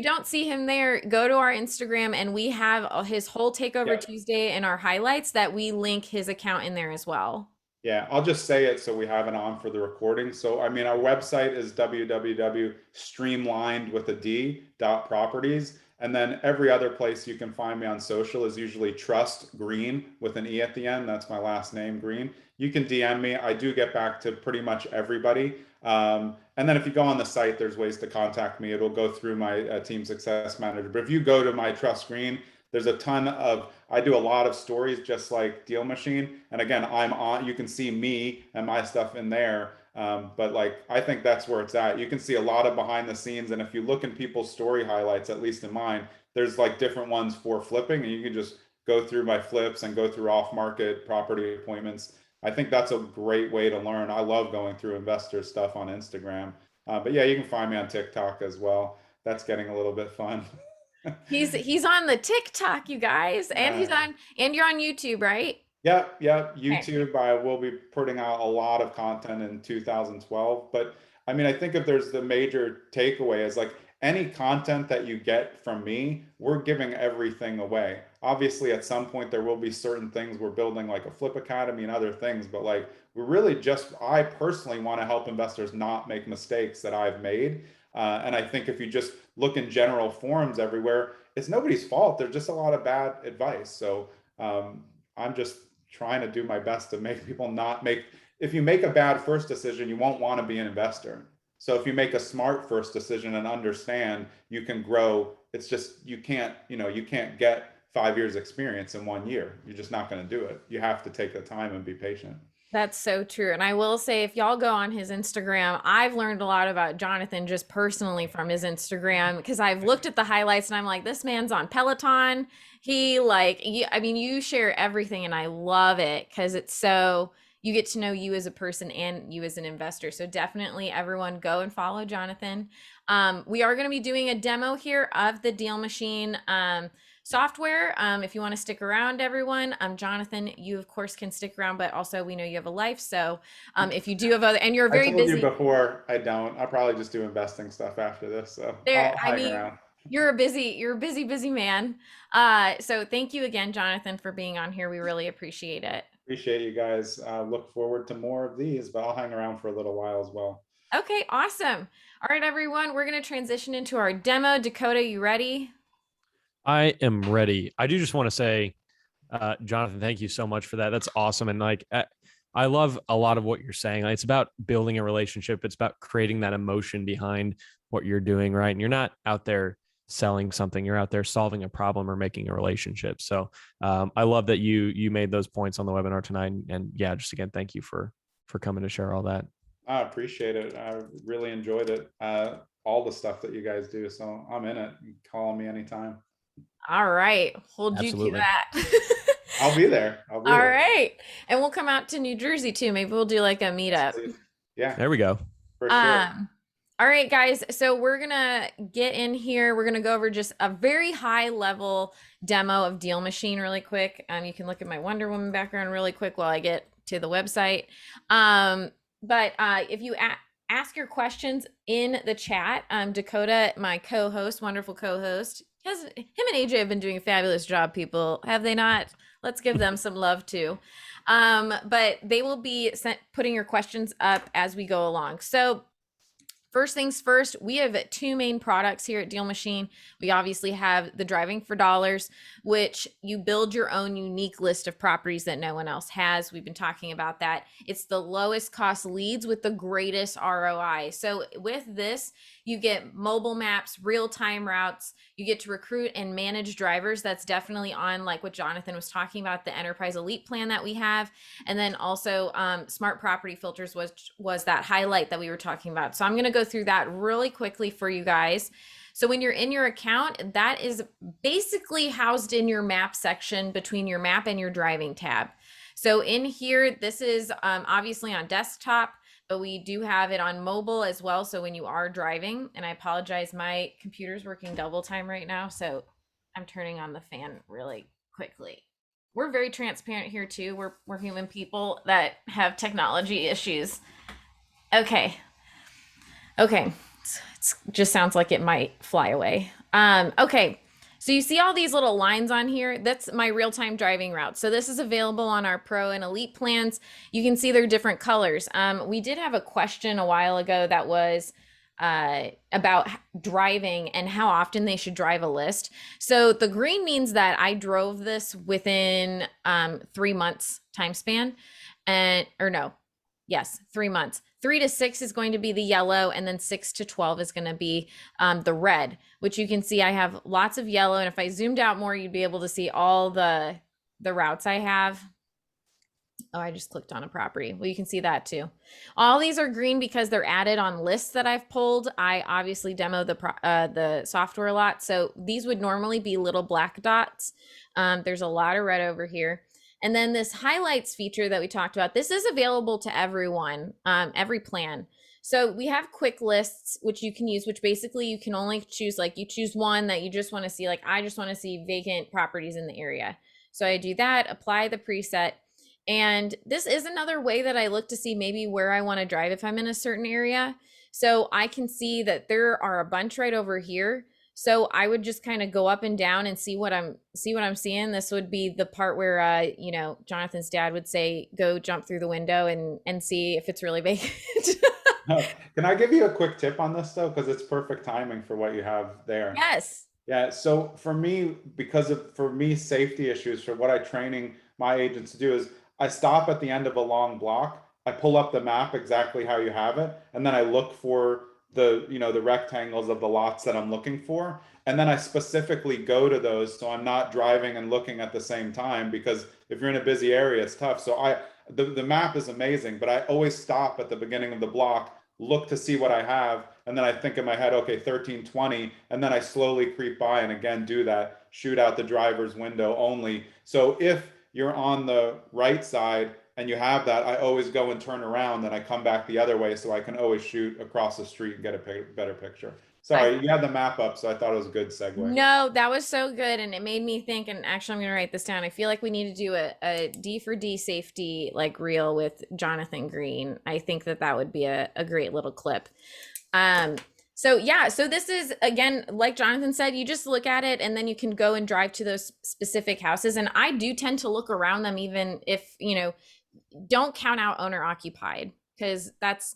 don't see him there, go to our Instagram, and we have his whole Takeover Tuesday and our highlights that we link his account in there as well. Yeah, I'll just say it so we have it on for the recording. So, I mean, our website is www.streamlined.properties. And then every other place you can find me on social is usually Trust Green with an E at the end. That's my last name, Green. You can DM me. I do get back to pretty much everybody. And then if you go on the site, there's ways to contact me. It'll go through my team success manager. But if you go to my Trust Green, there's a ton of, I do a lot of stories just like DealMachine. And again, you can see me and my stuff in there. But like, I think that's where it's at. You can see a lot of behind the scenes. And if you look in people's story highlights, at least in mine, there's like different ones for flipping, and you can just go through my flips and go through off-market property appointments. I think that's a great way to learn. I love going through investor stuff on Instagram. But yeah, you can find me on TikTok as well. That's getting a little bit fun. He's on the TikTok, you guys, and you're on YouTube, right? Yep, yep. Okay. YouTube, I will be putting out a lot of content in 2012. But I mean, I think if there's the major takeaway is like any content that you get from me, we're giving everything away. Obviously, at some point, there will be certain things we're building, like a Flip Academy and other things. But like, we're really just, I personally want to help investors not make mistakes that I've made. And I think if you just look in general forums everywhere, it's nobody's fault. There's just a lot of bad advice. So I'm just trying to do my best to make people not make, if you make a bad first decision, you won't want to be an investor. So if you make a smart first decision and understand you can grow, it's just, you can't get 5 years experience in 1 year. You're just not going to do it. You have to take the time and be patient. That's so true. And I will say, if y'all go on his Instagram, I've learned a lot about Jonathan just personally from his Instagram, because I've looked at the highlights and I'm like, this man's on Peloton. You share everything and I love it because it's so, you get to know you as a person and you as an investor. So definitely everyone go and follow Jonathan. We are going to be doing a demo here of the DealMachine software. If you want to stick around, everyone, Jonathan, you of course can stick around, but also we know you have a life. So if you do have other, and you're very busy. I told you before, I don't. I'll probably just do investing stuff after this. So I'll hang around. You're a busy man. So thank you again, Jonathan, for being on here. We really appreciate it. Appreciate you guys. Look forward to more of these, but I'll hang around for a little while as well. Okay, awesome. All right, everyone, we're going to transition into our demo. Dakota, you ready? I am ready. I do just want to say, Jonathan, thank you so much for that. That's awesome. And like, I love a lot of what you're saying. Like, it's about building a relationship. It's about creating that emotion behind what you're doing, right? And you're not out there selling something. You're out there solving a problem or making a relationship. So I love that you made those points on the webinar tonight. And yeah, just again, thank you for coming to share all that. I appreciate it. I really enjoyed it. All the stuff that you guys do. So I'm in it. You can call me anytime. All right. Hold Absolutely. you to that. I'll be there. All right. And we'll come out to New Jersey too. Maybe we'll do like a meetup. Yeah. There we go. For sure. All right, guys. So we're going to get in here. We're going to go over just a very high level demo of DealMachine really quick. You can look at my Wonder Woman background really quick while I get to the website. But if you ask your questions in the chat, Dakota, my co-host, wonderful co-host, him and AJ have been doing a fabulous job, people. Have they not? Let's give them some love too. But they will be putting your questions up as we go along. So first things first, we have 2 main products here at DealMachine. We obviously have the Driving for Dollars, which you build your own unique list of properties that no one else has. We've been talking about that. It's the lowest cost leads with the greatest ROI. So with this, you get mobile maps, real-time routes. You get to recruit and manage drivers. That's definitely on like what Jonathan was talking about, the Enterprise Elite plan that we have. And then also smart property filters was that highlight that we were talking about. So I'm going to go through that really quickly for you guys. So when you're in your account, that is basically housed in your map section between your map and your driving tab. So in here, this is obviously on desktop, but we do have it on mobile as well. So when you are driving, and I apologize, my computer's working double time right now. So I'm turning on the fan really quickly. We're very transparent here too. We're human people that have technology issues. Okay. It just sounds like it might fly away. Okay. So you see all these little lines on here? That's my real-time driving route. So this is available on our Pro and Elite plans. You can see they're different colors. We did have a question a while ago that was about driving and how often they should drive a list. So the green means that I drove this within 3 months time span, 3 months. 3 to 6 is going to be the yellow, and then 6 to 12 is going to be the red, which you can see I have lots of yellow. And if I zoomed out more, you'd be able to see all the routes I have. Oh, I just clicked on a property. Well, you can see that too. All these are green because they're added on lists that I've pulled. I obviously demo the software a lot. So these would normally be little black dots. There's a lot of red over here. And then this highlights feature that we talked about, this is available to everyone, every plan. So we have quick lists, which you can use, which basically you can only choose, like you choose one that you just want to see, like I just want to see vacant properties in the area. So I do that, apply the preset. And this is another way that I look to see maybe where I want to drive if I'm in a certain area. So I can see that there are a bunch right over here. So I would just kind of go up and down and see what I'm seeing. This would be the part where you know, Jonathan's dad would say, go jump through the window and see if it's really vacant. Can I give you a quick tip on this though? Because it's perfect timing for what you have there. Yes. Yeah. So for me, for me, safety issues, for what I training my agents to do is I stop at the end of a long block. I pull up the map exactly how you have it, and then I look for the, you know, the rectangles of the lots that I'm looking for. And then I specifically go to those, so I'm not driving and looking at the same time, because if you're in a busy area, it's tough. So the map is amazing, but I always stop at the beginning of the block, look to see what I have, and then I think in my head, okay, 1320, and then I slowly creep by and again do that, shoot out the driver's window only. So if you're on the right side and you have that, I always go and turn around and I come back the other way, so I can always shoot across the street and get a better picture. Sorry, you had the map up, so I thought it was a good segue. No, that was so good, and it made me think, and actually I'm gonna write this down. I feel like we need to do a D for D safety like reel with Jonathan Green. I think that would be a great little clip. So yeah, so this is, again, like Jonathan said, you just look at it and then you can go and drive to those specific houses. And I do tend to look around them, even if, you know, don't count out owner occupied, because that's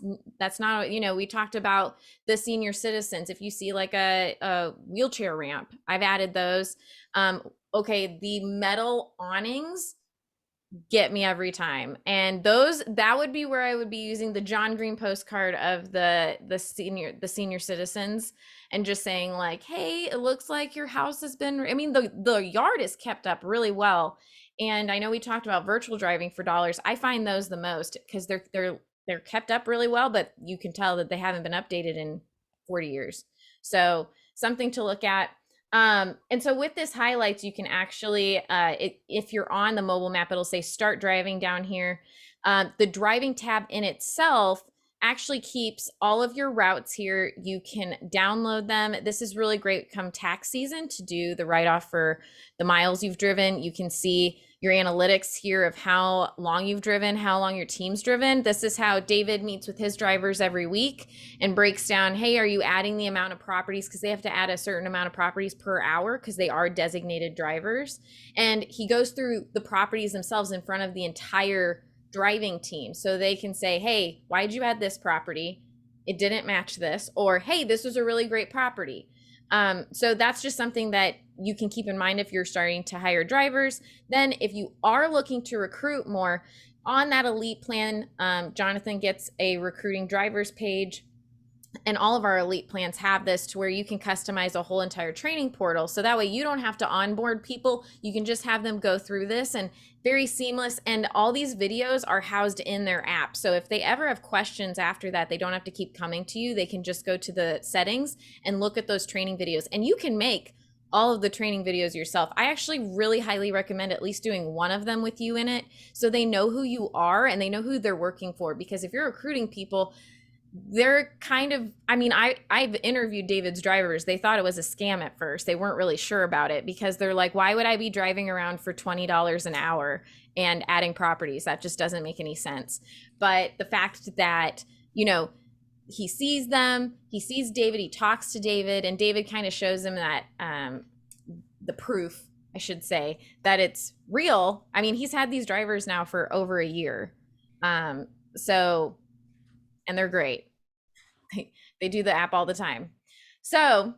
not, you know, we talked about the senior citizens. If you see like a wheelchair ramp, I've added those. Okay, the metal awnings get me every time, and that would be where I would be using the John Green postcard of the senior citizens, and just saying like, hey, it looks like your house has been, I mean, the yard is kept up really well. And I know we talked about virtual driving for dollars. I find those the most, because they're kept up really well, but you can tell that they haven't been updated in 40 years. So something to look at. And so with this highlights, you can actually, if you're on the mobile map, it'll say start driving down here. The driving tab in itself actually keeps all of your routes here. You can download them. This is really great come tax season to do the write-off for the miles you've driven. You can see your analytics here of how long you've driven, how long your team's driven. This is how David meets with his drivers every week and breaks down, hey, are you adding the amount of properties? Because they have to add a certain amount of properties per hour because they are designated drivers. And he goes through the properties themselves in front of the entire driving team, so they can say, hey, why'd you add this property? It didn't match this. Or, hey, this was a really great property. So that's just something that you can keep in mind if you're starting to hire drivers. Then if you are looking to recruit more, on that elite plan, Jonathan gets a recruiting drivers page. And all of our elite plans have this to where you can customize a whole entire training portal. So that way you don't have to onboard people. You can just have them go through this, and very seamless. And all these videos are housed in their app. So if they ever have questions after that, they don't have to keep coming to you. They can just go to the settings and look at those training videos, and you can make all of the training videos yourself. I actually really highly recommend at least doing one of them with you in it, so they know who you are and they know who they're working for. Because if you're recruiting people, they're kind of, I mean, I've interviewed David's drivers. They thought it was a scam at first. They weren't really sure about it, because they're like, why would I be driving around for $20 an hour and adding properties? That just doesn't make any sense. But the fact that, you know, he sees them, he sees David, he talks to David, and David kind of shows him that, the proof, I should say, that it's real. I mean, he's had these drivers now for over a year. So, and they're great. They do the app all the time. So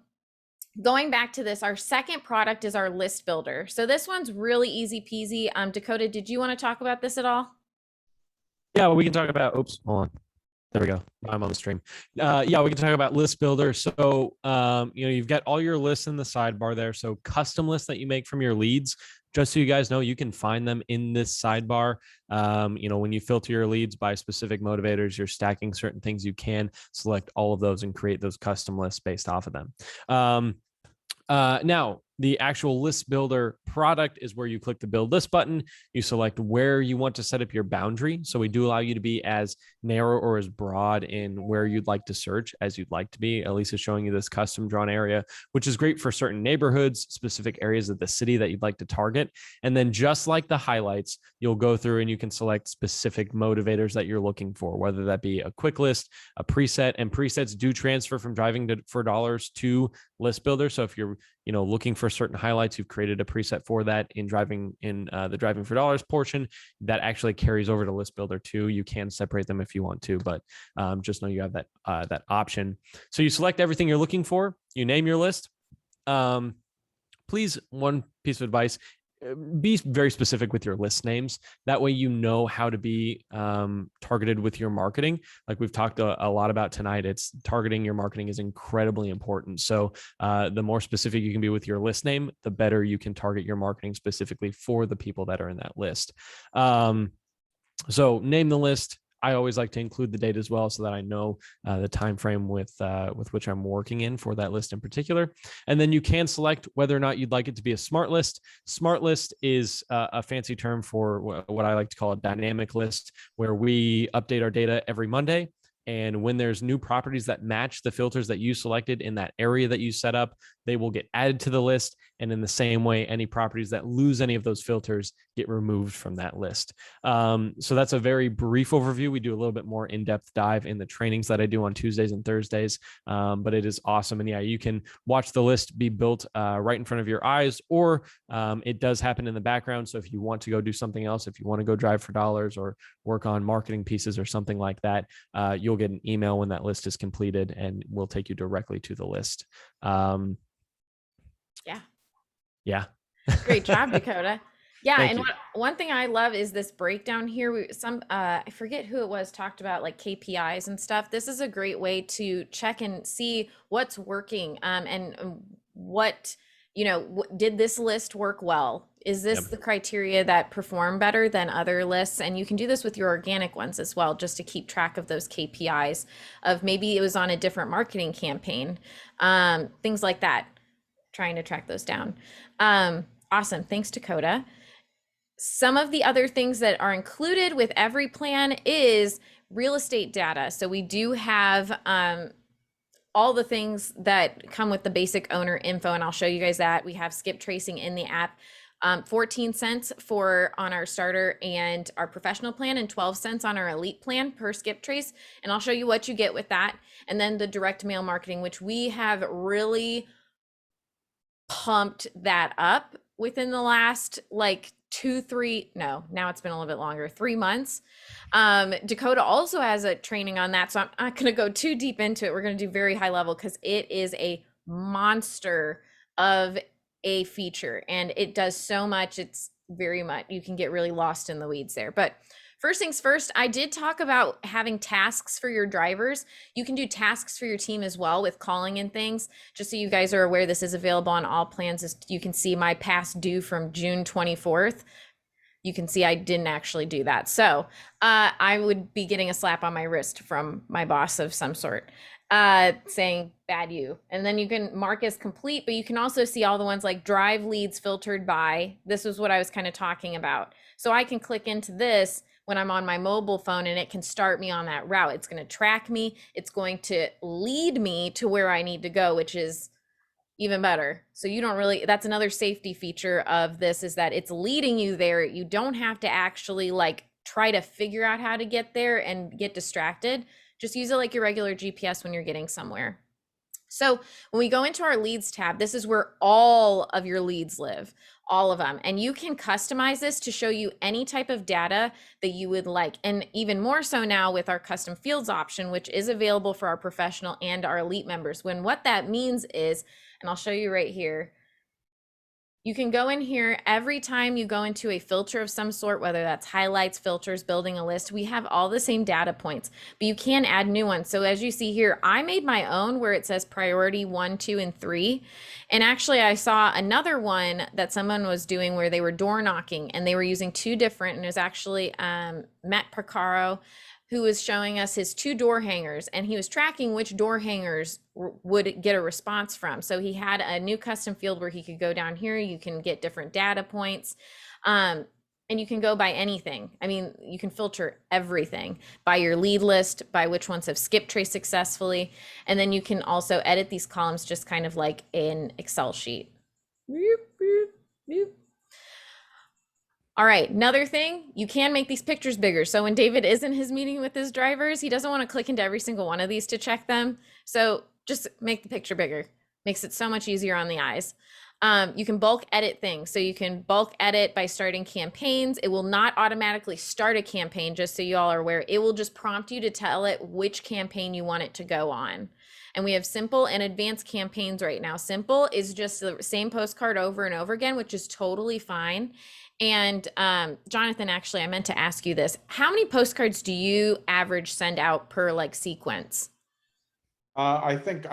going back to this, our second product is our list builder. So this one's really easy peasy. Dakota, did you want to talk about this at all? Yeah, well, we can talk about, oops, hold on. There we go. I'm on the stream. Yeah, we can talk about list builder. So, you know, you've got all your lists in the sidebar there. So custom lists that you make from your leads, just so you guys know, you can find them in this sidebar. You know, when you filter your leads by specific motivators, you're stacking certain things, you can select all of those and create those custom lists based off of them. Now, the actual list builder product is where you click the build list button. You select where you want to set up your boundary. So we do allow you to be as narrow or as broad in where you'd like to search as you'd like to be. Elise is showing you this custom drawn area, which is great for certain neighborhoods, specific areas of the city that you'd like to target. And then just like the highlights, you'll go through and you can select specific motivators that you're looking for, whether that be a quick list, a preset, and presets do transfer from driving for dollars to list builder. So if you're looking for certain highlights, you've created a preset for that in the driving for dollars portion that actually carries over to list builder too. You can separate them if you want to, but just know you have that option. So you select everything you're looking for, you name your list. Please, one piece of advice, be very specific with your list names. That way, you know how to be targeted with your marketing. Like we've talked a lot about tonight, it's targeting your marketing is incredibly important. So the more specific you can be with your list name, the better you can target your marketing specifically for the people that are in that list. So name the list. I always like to include the date as well, so that I know the time frame with which I'm working in for that list in particular. And then you can select whether or not you'd like it to be a smart list. Smart list is a fancy term for what I like to call a dynamic list, where we update our data every Monday. And when there's new properties that match the filters that you selected in that area that you set up, they will get added to the list. And in the same way, any properties that lose any of those filters get removed from that list. So that's a very brief overview. We do a little bit more in-depth dive in the trainings that I do on Tuesdays and Thursdays, but it is awesome. And yeah, you can watch the list be built right in front of your eyes, or it does happen in the background. So if you want to go do something else, if you want to go drive for dollars or work on marketing pieces or something like that, you'll get an email when that list is completed, and we'll take you directly to the list. Yeah. Great job, Dakota. Yeah, Thank and you. one thing I love is this breakdown here. I forget who it was, talked about like KPIs and stuff. This is a great way to check and see what's working, and what, did this list work well? Is this Yep. the criteria that perform better than other lists? And you can do this with your organic ones as well, just to keep track of those KPIs of maybe it was on a different marketing campaign, things like that, trying to track those down. Awesome. Thanks, Dakota. Some of the other things that are included with every plan is real estate data. So we do have all the things that come with the basic owner info, and I'll show you guys that. We have skip tracing in the app. 14 cents on our starter and our professional plan, and 12 cents on our elite plan per skip trace. And I'll show you what you get with that. And then the direct mail marketing, which we have really pumped that up within the last like 2-3, no, now it's been a little bit longer, 3 months. Dakota also has a training on that, so I'm not going to go too deep into it. We're going to do very high level because it is a monster of a feature, and it does so much. It's very much, you can get really lost in the weeds there. But first things first, I did talk about having tasks for your drivers. You can do tasks for your team as well with calling and things. Just so you guys are aware, this is available on all plans. As you can see, my past due from June 24th. You can see I didn't actually do that. So I would be getting a slap on my wrist from my boss of some sort, saying bad you. And then you can mark as complete, but you can also see all the ones like drive leads filtered by. This was what I was kind of talking about. So I can click into this when I'm on my mobile phone, and it can start me on that route. It's going to track me. It's going to lead me to where I need to go, which is even better. So you don't really, that's another safety feature of this, is that it's leading you there. You don't have to actually like try to figure out how to get there and get distracted. Just use it like your regular GPS when you're getting somewhere. So when we go into our leads tab, this is where all of your leads live, all of them. And you can customize this to show you any type of data that you would like. And even more so now with our custom fields option, which is available for our professional and our elite members. When what that means is, and I'll show you right here, you can go in here every time you go into a filter of some sort, whether that's highlights, filters, building a list. We have all the same data points, but you can add new ones. So as you see here, I made my own where it says priority 1, 2, and 3. And actually I saw another one that someone was doing where they were door knocking, and they were using 2 different, and it was actually Matt Picaro, who was showing us his 2 door hangers, and he was tracking which door hangers would get a response from. So he had a new custom field where he could go down here. You can get different data points. And you can go by anything. I mean, you can filter everything by your lead list, by which ones have skip trace successfully. And then you can also edit these columns just kind of like an Excel sheet. All right, another thing, you can make these pictures bigger. So when David is in his meeting with his drivers, he doesn't want to click into every single one of these to check them. So just make the picture bigger. Makes it so much easier on the eyes. You can bulk edit things. So you can bulk edit by starting campaigns. It will not automatically start a campaign, just so you all are aware. It will just prompt you to tell it which campaign you want it to go on. And we have simple and advanced campaigns right now. Simple is just the same postcard over and over again, which is totally fine. And Jonathan, actually, I meant to ask you this. How many postcards do you average send out per like sequence? I think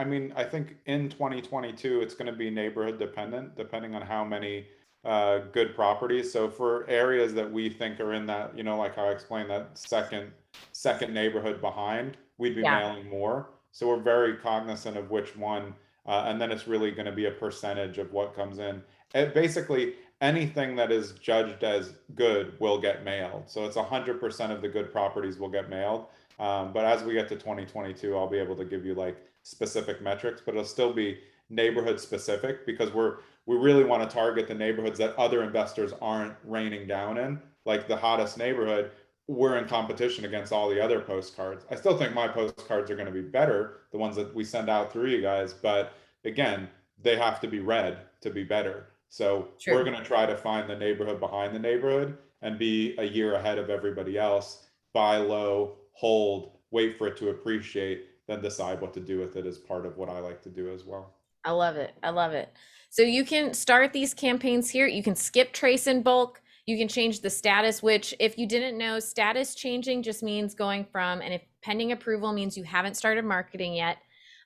in 2022, it's going to be neighborhood dependent, depending on how many good properties. So for areas that we think are in that, like how I explained, that second neighborhood behind, we'd be mailing more. So we're very cognizant of which one, and then it's really going to be a percentage of what comes in. And basically, anything that is judged as good will get mailed. So it's 100% of the good properties will get mailed. But as we get to 2022, I'll be able to give you like specific metrics, but it'll still be neighborhood specific, because we really want to target the neighborhoods that other investors aren't raining down in. Like the hottest neighborhood, we're in competition against all the other postcards. I still think my postcards are going to be better, the ones that we send out through you guys, but again, they have to be read to be better. So we're going to try to find the neighborhood behind the neighborhood and be a year ahead of everybody else. Buy low, hold, wait for it to appreciate, then decide what to do with it, as part of what I like to do as well. I love it. I love it. So you can start these campaigns here. You can skip trace in bulk. You can change the status, which if you didn't know, status changing just means going from, and if pending approval means you haven't started marketing yet.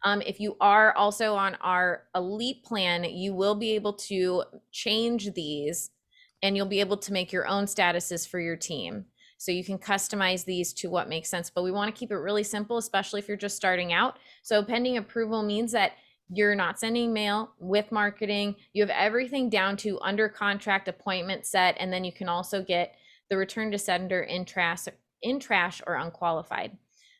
If you are also on our elite plan, you will be able to change these and you'll be able to make your own statuses for your team. So you can customize these to what makes sense, but we want to keep it really simple, especially if you're just starting out. So pending approval means that you're not sending mail with marketing. You have everything down to under contract, appointment set, and then you can also get the return to sender in trash or unqualified.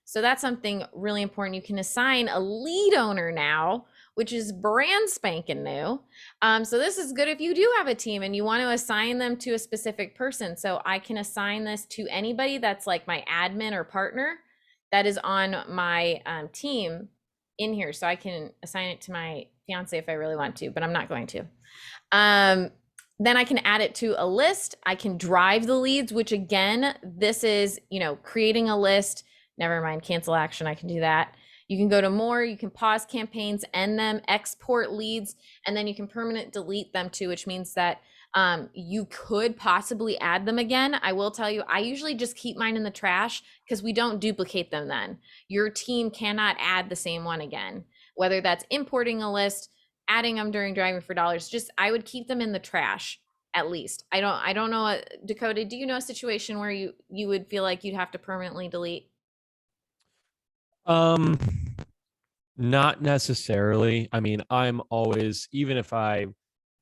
So that's something really important. You can assign a lead owner now, which is brand spanking new. So this is good if you do have a team and you want to assign them to a specific person. So I can assign this to anybody that's like my admin or partner that is on my team in here. So I can assign it to my fiance if I really want to, but I'm not going to. Then I can add it to a list. I can drive the leads, which again, this is, creating a list. Never mind, cancel action, I can do that. You can go to more, you can pause campaigns, end them, export leads, and then you can permanent delete them too, which means that you could possibly add them again. I will tell you, I usually just keep mine in the trash because we don't duplicate them then. Your team cannot add the same one again, whether that's importing a list, adding them during Driving for Dollars, I would keep them in the trash at least. I don't know, Dakota, do you know a situation where you would feel like you'd have to permanently delete? Not necessarily. I mean, I'm always, even if I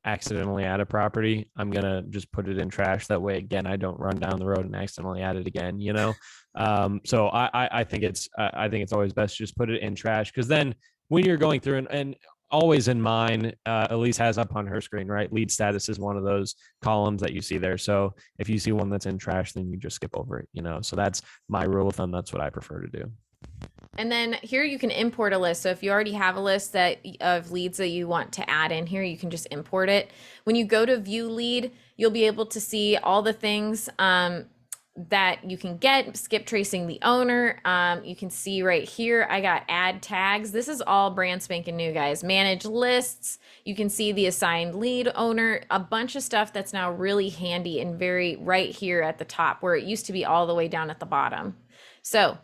accidentally add a property, I'm gonna just put it in trash. That way, again, I don't run down the road and accidentally add it again. So I think it's always best to just put it in trash, because then when you're going through and always in mine, Elise has up on her screen, right? Lead status is one of those columns that you see there. So if you see one that's in trash, then you just skip over it. So that's my rule of thumb. That's what I prefer to do. And then here you can import a list. So if you already have a list of leads that you want to add in here, you can just import it. When you go to view lead, you'll be able to see all the things that you can get, skip tracing the owner. You can see right here, I got add tags. This is all brand spanking new, guys. Manage lists. You can see the assigned lead owner, a bunch of stuff that's now really handy and very right here at the top, where it used to be all the way down at the bottom. So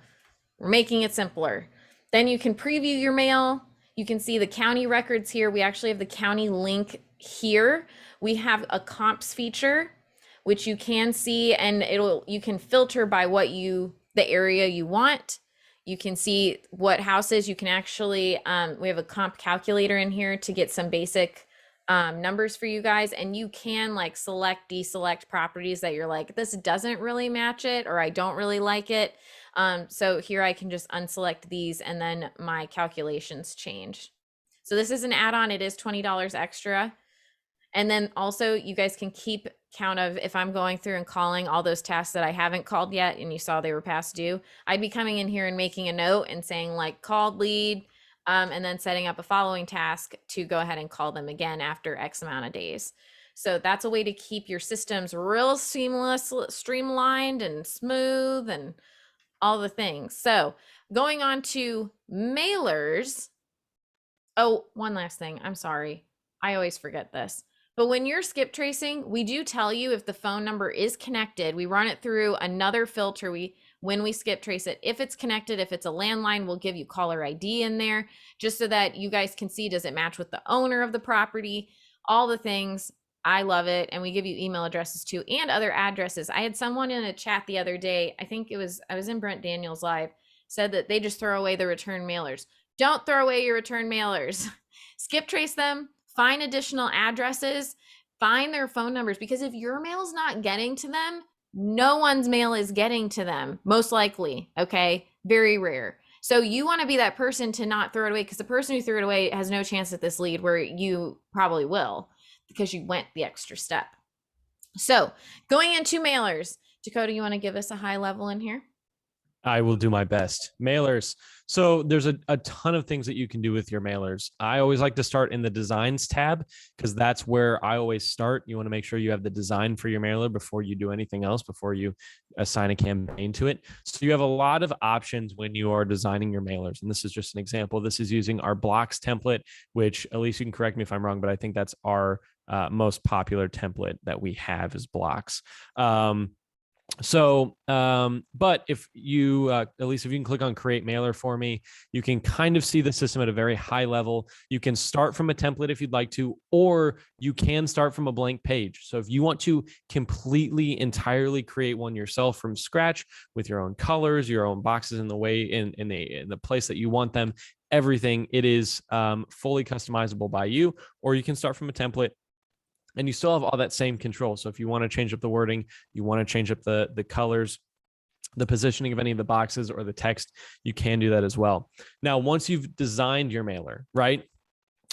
we're making it simpler. Then you can preview your mail. You can see the county records here. We actually have the county link here. We have a comps feature, which you can see, and you can filter by the area you want. You can see what houses you can actually, we have a comp calculator in here to get some basic numbers for you guys, and you can like select, deselect properties that you're like, this doesn't really match it, or I don't really like it. So here I can just unselect these, and then my calculations change. So this is an add-on. It is $20 extra. And then also you guys can keep count of if I'm going through and calling all those tasks that I haven't called yet and you saw they were past due, I'd be coming in here and making a note and saying like called lead, and then setting up a following task to go ahead and call them again after X amount of days. So that's a way to keep your systems real seamless, streamlined and smooth and all the things. So going on to mailers. Oh, one last thing. I'm sorry. I always forget this. But when you're skip tracing, we do tell you if the phone number is connected. We run it through another filter. When we skip trace it, if it's connected, if it's a landline, we'll give you caller ID in there just so that you guys can see, does it match with the owner of the property? All the things. I love it. And we give you email addresses too and other addresses. I had someone in a chat the other day, I was in Brent Daniels live, said that they just throw away the return mailers. Don't throw away your return mailers. Skip trace them, find additional addresses, find their phone numbers, because if your mail's not getting to them, no one's mail is getting to them, most likely, okay? Very rare. So you want to be that person to not throw it away, because the person who threw it away has no chance at this lead, where you probably will because you went the extra step. So going into mailers, Dakota, you want to give us a high level in here? I will do my best. Mailers. So there's a ton of things that you can do with your mailers. I always like to start in the designs tab because that's where I always start. You want to make sure you have the design for your mailer before you do anything else, before you assign a campaign to it. So you have a lot of options when you are designing your mailers. And this is just an example. This is using our blocks template, which, at least you can correct me if I'm wrong, but I think that's our most popular template that we have is blocks. But if you, at least if you can click on create mailer for me, you can kind of see the system at a very high level. You can start from a template if you'd like to, or you can start from a blank page. So if you want to completely, entirely create one yourself from scratch with your own colors, your own boxes in the way, in the place that you want them, everything, it is fully customizable by you, or you can start from a template. And you still have all that same control. So if you want to change up the wording, you want to change up the colors, the positioning of any of the boxes or the text, you can do that as well. Now, once you've designed your mailer, right?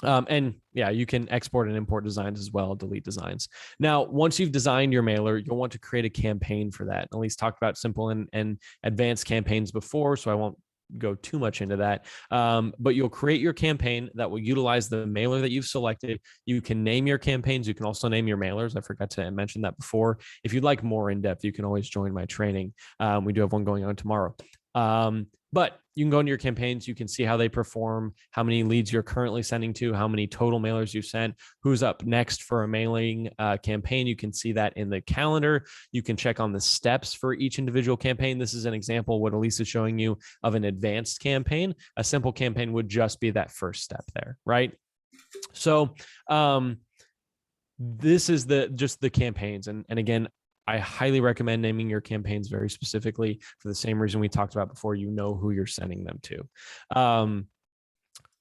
And yeah, you can export and import designs as well, delete designs. Now, once you've designed your mailer, you'll want to create a campaign for that. At least talked about simple and advanced campaigns before, so I won't go too much into that. But you'll create your campaign that will utilize the mailer that you've selected. You can name your campaigns. You can also name your mailers. I forgot to mention that before. If you'd like more in depth, you can always join my training. We do have one going on tomorrow. But you can go into your campaigns. You can see how they perform, how many leads you're currently sending to, how many total mailers you've sent, who's up next for a mailing campaign. You can see that in the calendar. You can check on the steps for each individual campaign. This is an example what Elise is showing you of an advanced campaign. A simple campaign would just be that first step there, right? So this is just the campaigns. And again, I highly recommend naming your campaigns very specifically for the same reason we talked about before. You know who you're sending them to.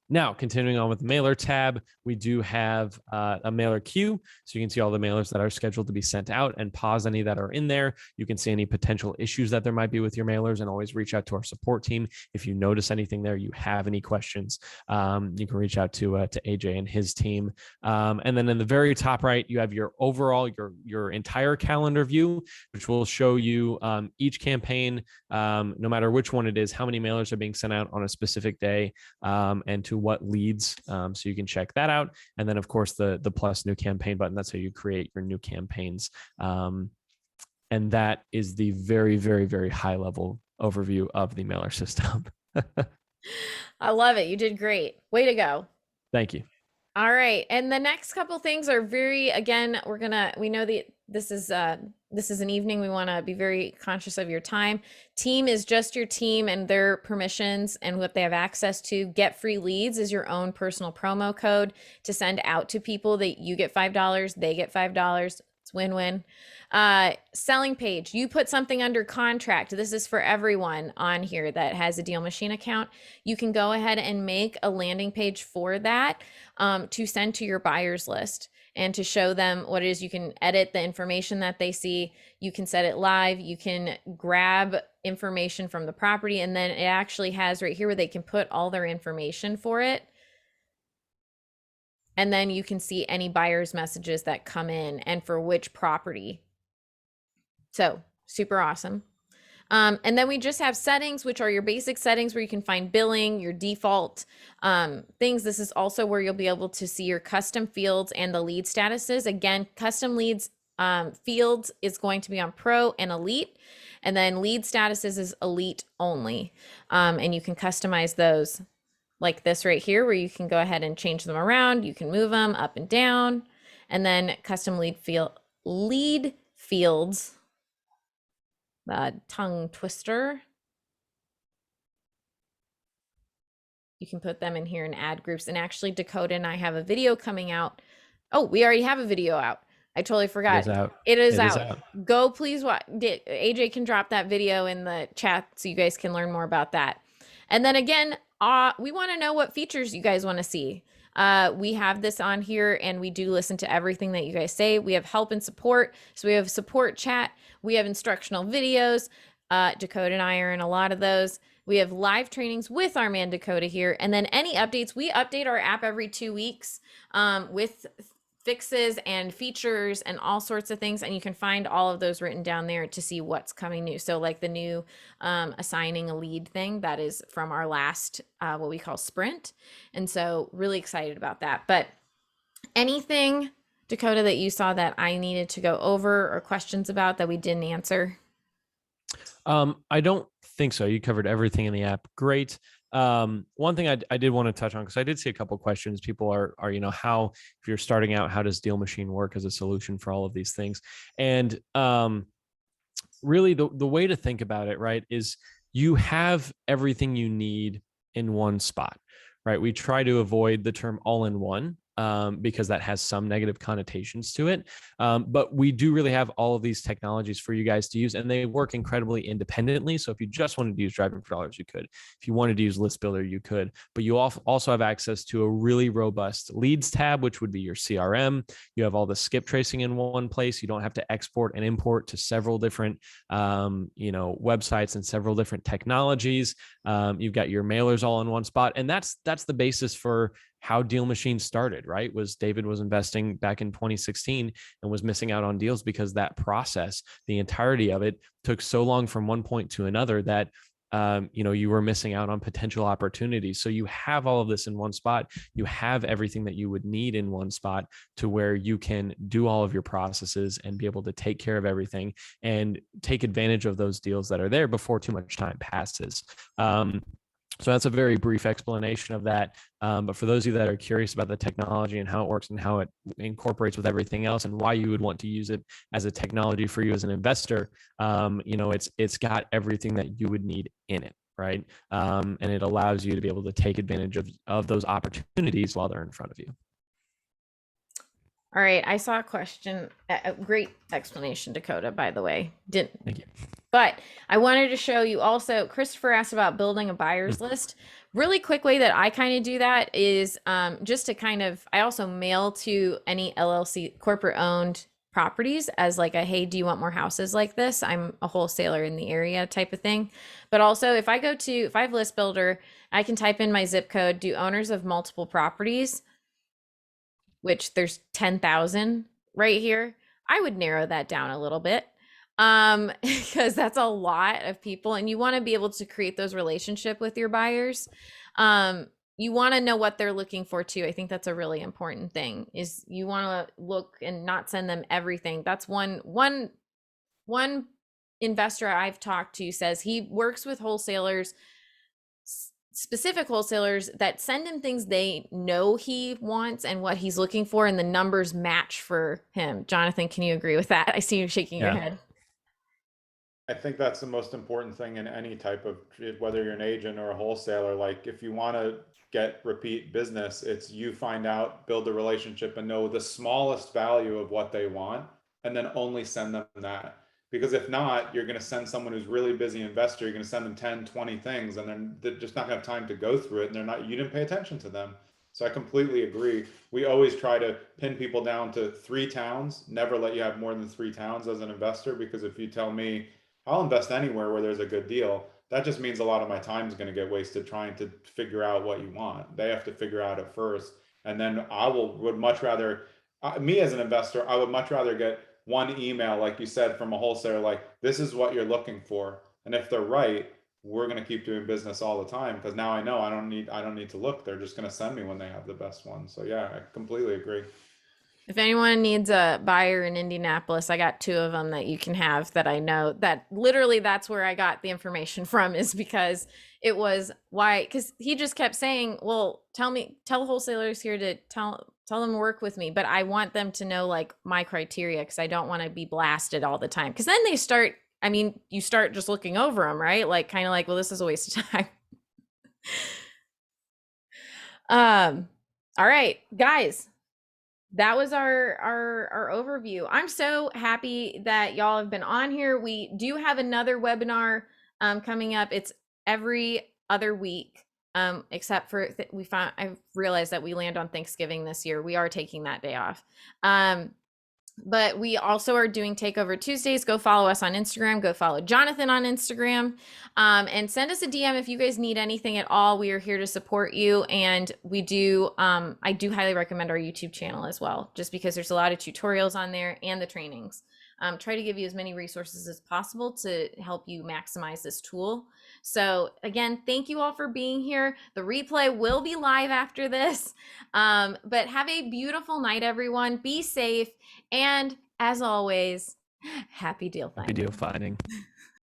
Now, continuing on with the mailer tab, we do have a mailer queue. So you can see all the mailers that are scheduled to be sent out and pause any that are in there. You can see any potential issues that there might be with your mailers and always reach out to our support team. If you notice anything there, you have any questions, you can reach out to AJ and his team. And then in the very top right, you have your overall, your entire calendar view, which will show you each campaign, no matter which one it is, how many mailers are being sent out on a specific day, and to what leads, so you can check that out. And then of course the plus new campaign button, that's how you create your new campaigns. And that is the very, very, very high level overview of the mailer system. I love it. You did great. Way to go. Thank you. All right. And the next couple things are very, again, we know that this is an evening. We want to be very conscious of your time. Team is just your team and their permissions and what they have access to. Get free leads is your own personal promo code to send out to people that you get $5, they get $5. It's win-win. Selling page, you put something under contract. This is for everyone on here that has a DealMachine account. You can go ahead and make a landing page for that to send to your buyers list and to show them what it is. You can edit the information that they see. You can set it live. You can grab information from the property, and then it actually has right here where they can put all their information for it. And then you can see any buyer's messages that come in and for which property. So super awesome. And then we just have settings, which are your basic settings where you can find billing, your default things. This is also where you'll be able to see your custom fields and the lead statuses. Again, custom leads fields is going to be on Pro and Elite. And then lead statuses is Elite only. And you can customize those like this right here, where you can go ahead and change them around. You can move them up and down, and then custom lead fields, tongue twister. You can put them in here and add groups. And actually, Dakota and I have a video coming out. Oh, we already have a video out. I totally forgot. It is out. Go please watch. AJ can drop that video in the chat so you guys can learn more about that. And then again, we want to know what features you guys want to see. We have this on here, and we do listen to everything that you guys say. We have help and support. So we have support chat. We have instructional videos. Dakota and I are in a lot of those. We have live trainings with our man Dakota here. And then any updates, we update our app every 2 weeks with fixes and features and all sorts of things. And you can find all of those written down there to see what's coming new. So like the new assigning a lead thing, that is from our last, what we call sprint. And so really excited about that. But anything, Dakota, that you saw that I needed to go over or questions about that we didn't answer? I don't think so. You covered everything in the app. Great. One thing I did want to touch on, because I did see a couple of questions. People are, how, if you're starting out, how does DealMachine work as a solution for all of these things? And really the way to think about it, right, is you have everything you need in one spot, right? We try to avoid the term all in one. Because that has some negative connotations to it. But we do really have all of these technologies for you guys to use, and they work incredibly independently. So if you just wanted to use Driving for Dollars, you could. If you wanted to use List Builder, you could. But you also have access to a really robust leads tab, which would be your CRM. You have all the skip tracing in one place. You don't have to export and import to several different, websites and several different technologies. You've got your mailers all in one spot, and that's the basis for how DealMachine started, right? David was investing back in 2016 and was missing out on deals because that process, the entirety of it, took so long from one point to another that you were missing out on potential opportunities. So you have all of this in one spot. You have everything that you would need in one spot to where you can do all of your processes and be able to take care of everything and take advantage of those deals that are there before too much time passes. So that's a very brief explanation of that. But for those of you that are curious about the technology and how it works and how it incorporates with everything else and why you would want to use it as a technology for you as an investor, it's got everything that you would need in it, right? And it allows you to be able to take advantage of those opportunities while they're in front of you. All right, I saw a question. A great explanation, Dakota, by the way. Thank you. But I wanted to show you also, Christopher asked about building a buyer's list. Really quick way that I kind of do that is just to I also mail to any LLC corporate owned properties as like a, hey, do you want more houses like this? I'm a wholesaler in the area type of thing. But also if I have List Builder, I can type in my zip code, do owners of multiple properties, which there's 10,000 right here. I would narrow that down a little bit because that's a lot of people, and you want to be able to create those relationships with your buyers. You want to know what they're looking for too. I think that's a really important thing, is you want to look and not send them everything. That's one investor I've talked to says he works with wholesalers, specific wholesalers that send him things they know he wants and what he's looking for, and the numbers match for him. Jonathan, can you agree with that? I see you shaking your head. I think that's the most important thing in any type of, whether you're an agent or a wholesaler. Like if you want to get repeat business, it's you find out, build a relationship, and know the smallest value of what they want, and then only send them that. Because if not, you're going to send someone who's really busy investor, you're going to send them 10, 20 things, and then they're just not going to have time to go through it. And you didn't pay attention to them. So I completely agree. We always try to pin people down to 3 towns, never let you have more than 3 towns as an investor. Because if you tell me I'll invest anywhere where there's a good deal, that just means a lot of my time is going to get wasted trying to figure out what you want. They have to figure out it first. And then would much rather, me as an investor, I would much rather get one email, like you said, from a wholesaler, like, this is what you're looking for. And if they're right, we're going to keep doing business all the time, because now I know I don't need to look. They're just going to send me when they have the best one. So yeah, I completely agree. If anyone needs a buyer in Indianapolis, I got 2 of them that you can have that I know. That literally that's where I got the information from, is because it was because he just kept saying, well, tell wholesalers here to tell them to work with me, but I want them to know like my criteria, because I don't want to be blasted all the time, because then they start, I mean, you start just looking over them, right? Like kind of like, well, this is a waste of time. All right, guys. That was our overview. I'm so happy that y'all have been on here. We do have another webinar coming up. It's every other week, except for I've realized that we land on Thanksgiving this year. We are taking that day off. But we also are doing Takeover Tuesdays. Go follow us on Instagram. Go follow Jonathan on Instagram. And send us a DM if you guys need anything at all. We are here to support you. And we do, I do highly recommend our YouTube channel as well, just because there's a lot of tutorials on there and the trainings. Try to give you as many resources as possible to help you maximize this tool. So again, thank you all for being here. The replay will be live after this. But have a beautiful night, everyone. Be safe. And as always, happy deal finding. Happy deal finding.